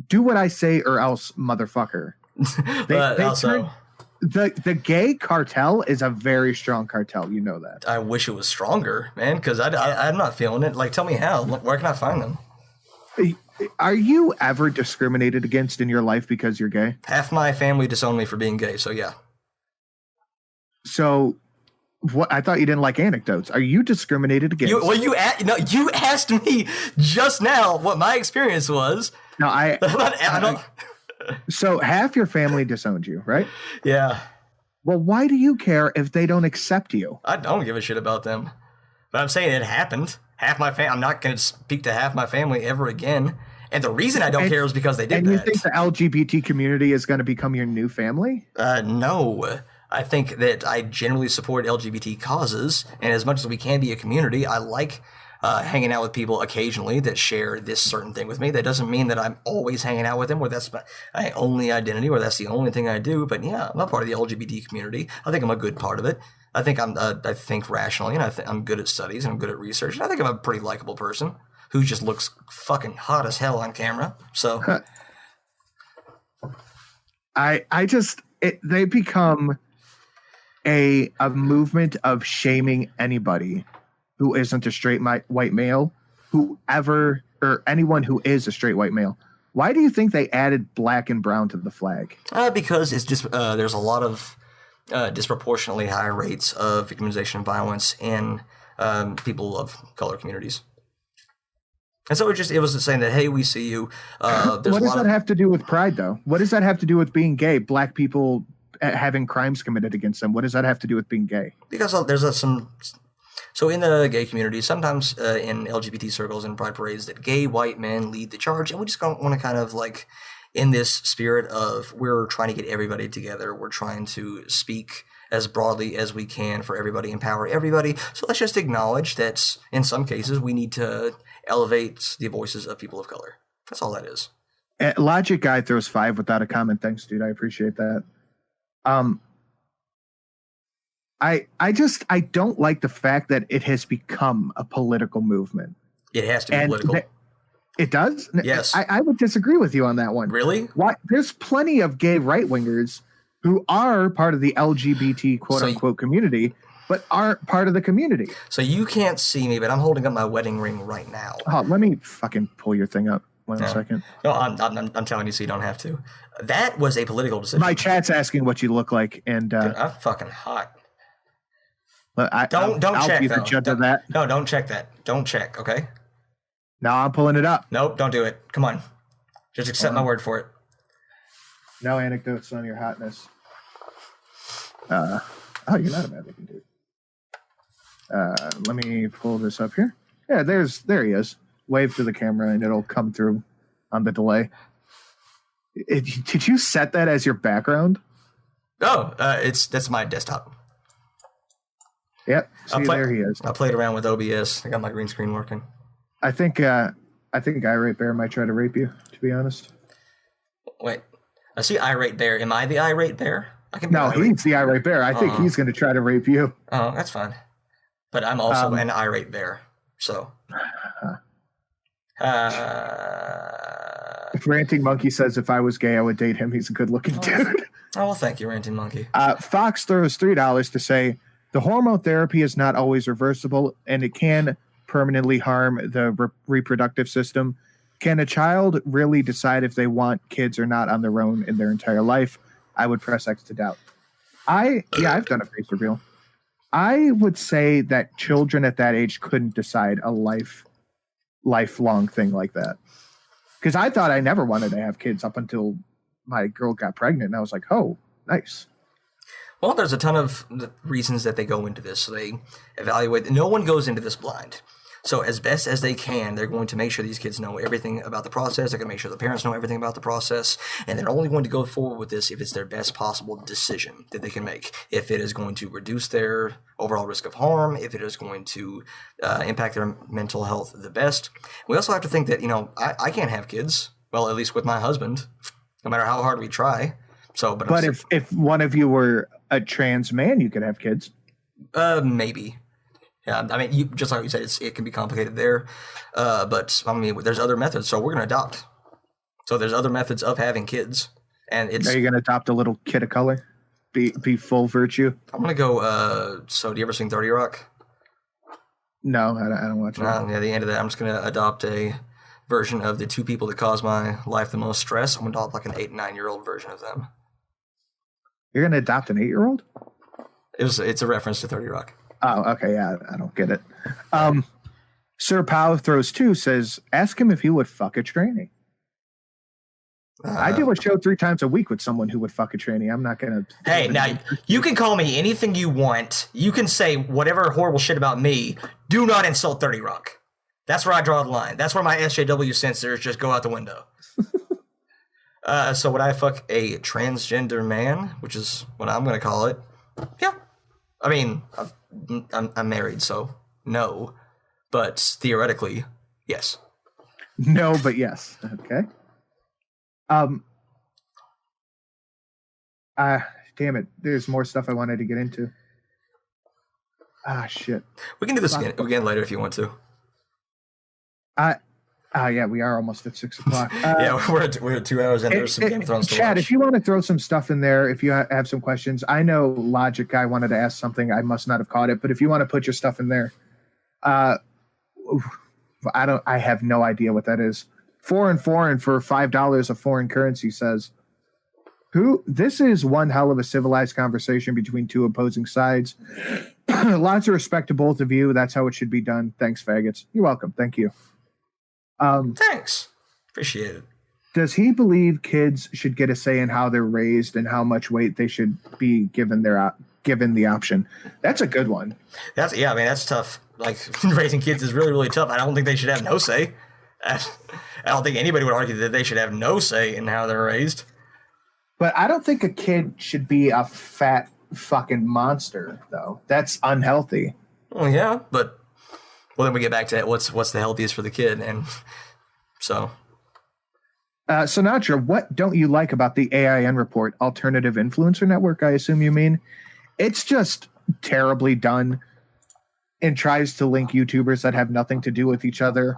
do what I say or else, motherfucker. The gay cartel is a very strong cartel. You know that. I wish it was stronger, man, because I'm not feeling it. Like, tell me how. Where can I find them? Are you ever discriminated against in your life because you're gay? Half my family disowned me for being gay, so yeah. So, what? I thought you didn't like anecdotes. Are you discriminated against? You asked me just now what my experience was. No, I don't. So half your family disowned you, right? Yeah. Well, why do you care if they don't accept you? I don't give a shit about them. But I'm saying it happened. Half my I'm not going to speak to half my family ever again. And the reason I don't care is because they did that. And you think the LGBT community is going to become your new family? No. I think that I generally support LGBT causes. And as much as we can be a community, I like hanging out with people occasionally that share this certain thing with me. That doesn't mean that I'm always hanging out with them, or that's my only identity, or that's the only thing I do. But yeah, I'm a part of the LGBT community. I think I'm a good part of it. I think I think rationally, and I'm good at studies, and I'm good at research. And I think I'm a pretty likable person who just looks fucking hot as hell on camera. So, they become a movement of shaming anybody who isn't a straight white male, or anyone who is a straight white male. Why do you think they added black and brown to the flag? Because it's just there's a lot of disproportionately high rates of victimization and violence in people of color communities. And so it was saying that, hey, we see you. What does that have to do with pride, though? What does that have to do with being gay? Black people having crimes committed against them. What does that have to do with being gay? Because there's some... So in the gay community, sometimes in LGBT circles and pride parades, that gay white men lead the charge, and we just want to kind of like, in this spirit of we're trying to get everybody together, we're trying to speak as broadly as we can for everybody, empower everybody. So let's just acknowledge that in some cases we need to elevate the voices of people of color. That's all that is. Logic Guy throws 5 without a comment. Thanks, dude. I appreciate that. I don't like the fact that it has become a political movement. It has to be political. It does? Yes. I would disagree with you on that one. Really? Why? There's plenty of gay right-wingers who are part of the LGBT quote-unquote community but aren't part of the community. So you can't see me, but I'm holding up my wedding ring right now. Oh, let me fucking pull your thing up. One second. No, I'm telling you so you don't have to. That was a political decision. My chat's asking what you look like, and Dude, I'm fucking hot. don't I'll check be the judge of that. No, don't check that. Don't check, okay? No, I'm pulling it up. Nope, don't do it. Come on. Just accept my word for it. No anecdotes on your hotness. Oh, you're not a bad looking dude. Let me pull this up here. Yeah, there he is. Wave to the camera and it'll come through on the delay. Did you set that as your background? Oh, that's my desktop. Yep. See, there he is. I played around with OBS. I got my green screen working. I think Irate Bear might try to rape you, to be honest. Wait. I see Irate Bear. Am I the Irate Bear? No, he's the Irate Bear. I think he's going to try to rape you. Oh, that's fine. But I'm also an Irate Bear, so. Ranting Monkey says if I was gay, I would date him. He's a good-looking dude. Oh, well, thank you, Ranting Monkey. Fox throws $3 to say the hormone therapy is not always reversible, and it can permanently harm the reproductive system. Can a child really decide if they want kids or not on their own in their entire life? I would press X to doubt. I've done a face reveal. I would say that children at that age couldn't decide a lifelong thing like that. Because I thought I never wanted to have kids up until my girl got pregnant, and I was like, oh, nice. Well, there's a ton of reasons that they go into this. So they evaluate. No one goes into this blind. So as best as they can, they're going to make sure these kids know everything about the process. They're going to make sure the parents know everything about the process. And they're only going to go forward with this if it's their best possible decision that they can make. If it is going to reduce their overall risk of harm, if it is going to impact their mental health the best. We also have to think that, I can't have kids. Well, at least with my husband, no matter how hard we try. So, but if one of you were a trans man, you could have kids. Maybe. Yeah, I mean, just like you said, it can be complicated there. But, I mean, there's other methods, so we're going to adopt. So there's other methods of having kids. And it's... Are you going to adopt a little kid of color? Be full virtue? I'm going to go, so do you ever sing 30 Rock? No, I don't watch it. Yeah, the end of that, I'm just going to adopt a version of the two people that cause my life the most stress. I'm going to adopt like an 8 and 9-year-old version of them. You're going to adopt an 8-year-old? It's a reference to 30 Rock. Oh, okay, yeah, I don't get it. Sir Pow Throws 2 says, ask him if he would fuck a tranny. I do a show 3 times a week with someone who would fuck a tranny. I'm not going to... Hey, now, you can call me anything you want. You can say whatever horrible shit about me. Do not insult 30 Rock. That's where I draw the line. That's where my SJW sensors just go out the window. So would I fuck a transgender man, which is what I'm going to call it? Yeah. I mean, I'm married, so no. But theoretically, yes. No, but yes. Okay. Damn it. There's more stuff I wanted to get into. Shit. We can do this again later if you want to. Yeah, we are almost at 6 o'clock. Yeah, we're at 2 hours in. There's some Game of Thrones to watch. Chad, if you want to throw some stuff in there, if you have some questions, I know Logic Guy wanted to ask something. I must not have caught it, but if you want to put your stuff in there, I have no idea what that is. Foreign for $5 of foreign currency says, this is one hell of a civilized conversation between two opposing sides. Lots of respect to both of you. That's how it should be done. Thanks, faggots. You're welcome. Thank you. Thanks. Appreciate it. Does he believe kids should get a say in how they're raised and how much weight they should be given the option? That's a good one. That's tough. Like, raising kids is really, really tough. I don't think they should have no say. I don't think anybody would argue that they should have no say in how they're raised. But I don't think a kid should be a fat fucking monster, though. That's unhealthy. Well, yeah, but then we get back to what's the healthiest for the kid, and so. Sinatra, what don't you like about the AIN report, Alternative Influencer Network? I assume you mean. It's just terribly done, and tries to link YouTubers that have nothing to do with each other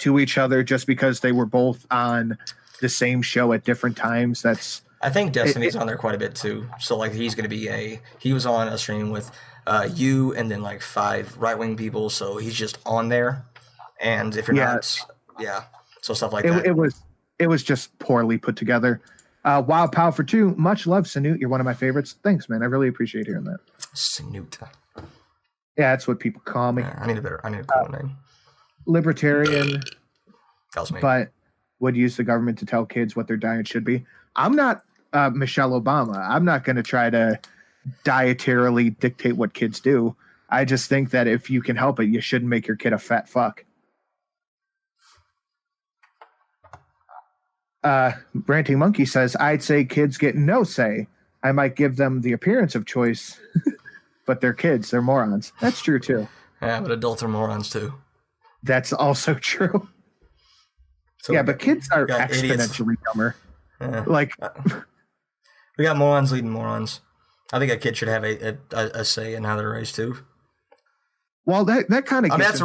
to each other just because they were both on the same show at different times. That's I think Destiny's on there quite a bit too. So like he's going to be he was on a stream with you and then like 5 right-wing people. So he's just on there. And if you're not, so stuff like that. It was just poorly put together. Wow, Pal for 2. Much love, Sanute. You're one of my favorites. Thanks, man. I really appreciate hearing that. Sanute. Yeah, that's what people call me. Yeah, I need a cool name. Libertarian. That was me. But would use the government to tell kids what their diet should be. I'm not Michelle Obama. I'm not going to try to dietarily dictate what kids do. I just think that if you can help it, you shouldn't make your kid a fat fuck. Ranting Monkey says, I'd say kids get no say. I might give them the appearance of choice, but they're kids. They're morons. That's true, too. Yeah, but adults are morons, too. That's also true. So yeah, but kids are exponentially dumber. Yeah. Like, we got morons leading morons. I think a kid should have a say in how they're raised, too. Well, that kind of. I mean, that's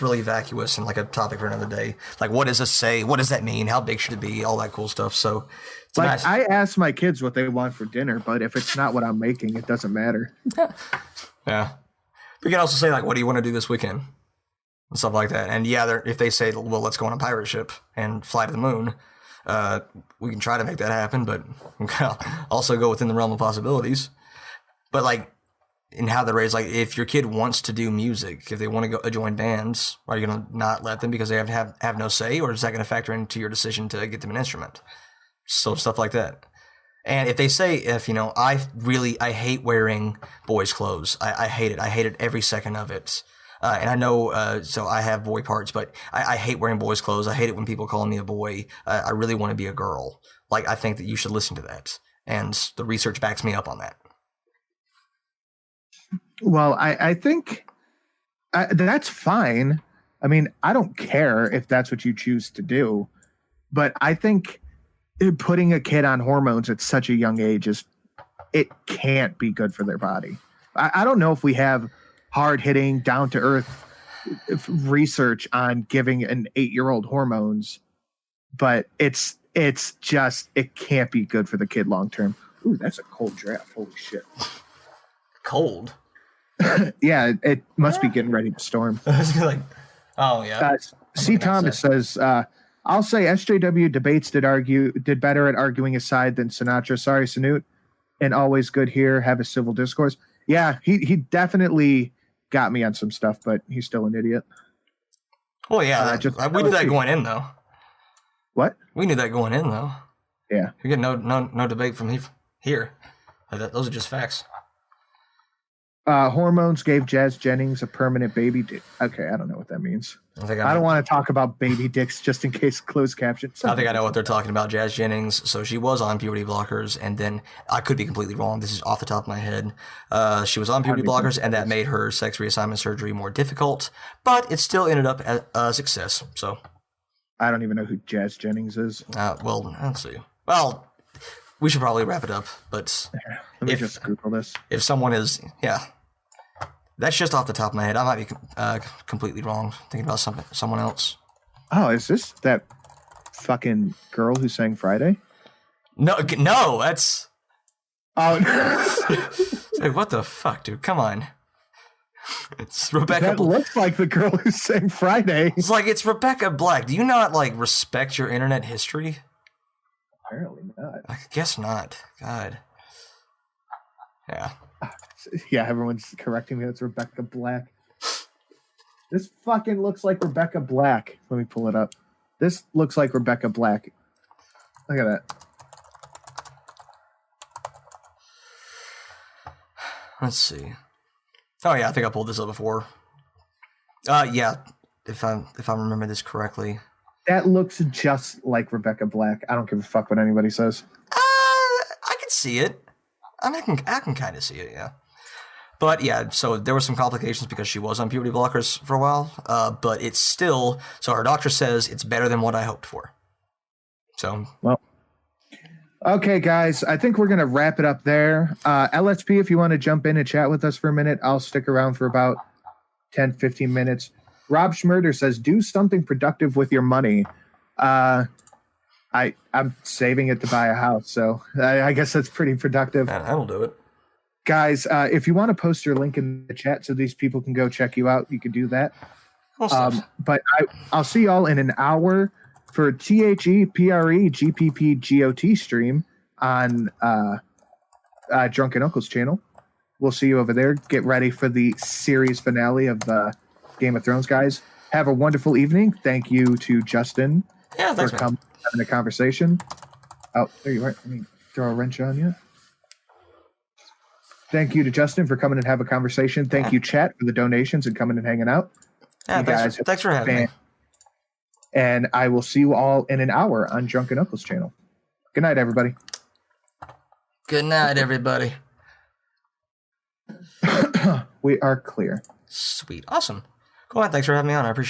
really vacuous and like a topic for another day. Like, what is a say? What does that mean? How big should it be? All that cool stuff. So, like, nice. I ask my kids what they want for dinner, but if it's not what I'm making, it doesn't matter. Yeah, we can also say like, what do you want to do this weekend? And stuff like that. And yeah, if they say, well, let's go on a pirate ship and fly to the moon, we can try to make that happen, but we can also go within the realm of possibilities. But like. In how they're raised, like if your kid wants to do music, if they want to go join bands, are you going to not let them because they have no say, or is that going to factor into your decision to get them an instrument? So stuff like that. And if they say, I hate wearing boys' clothes. I hate it. I hate it every second of it. And I know, so I have boy parts, but I hate wearing boys' clothes. I hate it when people call me a boy. I really want to be a girl. Like, I think that you should listen to that. And the research backs me up on that. Well, I think that's fine. I mean, I don't care if that's what you choose to do, but I think putting a kid on hormones at such a young age it can't be good for their body. I don't know if we have hard-hitting, down-to-earth research on giving an 8-year-old hormones, but it can't be good for the kid long-term. Ooh, that's a cold draft. Holy shit. Cold? Yeah, it must be getting ready to storm. Like, oh yeah. C. Thomas says, "I'll say SJW debates did better at arguing his side than Sinatra. Sorry, Sanute, and always good here. Have a civil discourse." Yeah, he definitely got me on some stuff, but he's still an idiot. Well, yeah, we knew that going in though. What? We knew that going in though. Yeah, we get no debate from here. Those are just facts. Hormones gave Jazz Jennings a permanent baby dick. Okay, I don't know what that means. I don't want to talk about baby dicks just in case closed caption. I think I know what they're talking about. Jazz Jennings. So she was on puberty blockers, and then I could be completely wrong. This is off the top of my head. She was on puberty blockers, and that made her sex reassignment surgery more difficult, but it still ended up as a success. So I don't even know who Jazz Jennings is. Well, let's see. Well, we should probably wrap it up, but let me just Google this. If someone is, that's just off the top of my head. I might be completely wrong, thinking about someone else. Oh, is this that fucking girl who sang Friday? No, that's. Oh, hey, what the fuck, dude? Come on. It's Rebecca. That looks like the girl who sang Friday. It's Rebecca Black. Do you not respect your internet history? Apparently not. I guess not. God. Yeah. Yeah, everyone's correcting me. That's Rebecca Black. This fucking looks like Rebecca Black. Let me pull it up. This looks like Rebecca Black. Look at that. Let's see. Oh yeah, I think I pulled this up before. Yeah, if I remember this correctly. That looks just like Rebecca Black. I don't give a fuck what anybody says. I can see it. I mean, I can kind of see it, yeah. But yeah, so there were some complications because she was on puberty blockers for a while. But it's still, so her doctor says it's better than what I hoped for. So. Well. Okay, guys, I think we're going to wrap it up there. LSP, if you want to jump in and chat with us for a minute, I'll stick around for about 10, 15 minutes. Rob Schmurder says, do something productive with your money. I'm saving it to buy a house, so I guess that's pretty productive. That'll do it. Guys, if you want to post your link in the chat so these people can go check you out, you can do that. But I'll see y'all in an hour for THEPREGPPGOT stream on Drunken Uncle's channel. We'll see you over there. Get ready for the series finale of Game of Thrones, guys. Have a wonderful evening. Thank you to Justin for having a conversation. Oh, there you are. Let me throw a wrench on you. Thank you to Justin for coming and have a conversation. Thank you, chat, for the donations and coming and hanging out. Yeah, thanks for having me. And I will see you all in an hour on Drunken Uncle's channel. Good night, everybody. Good night, everybody. We are clear. Sweet. Awesome. Cool, man. Thanks for having me on. I appreciate it.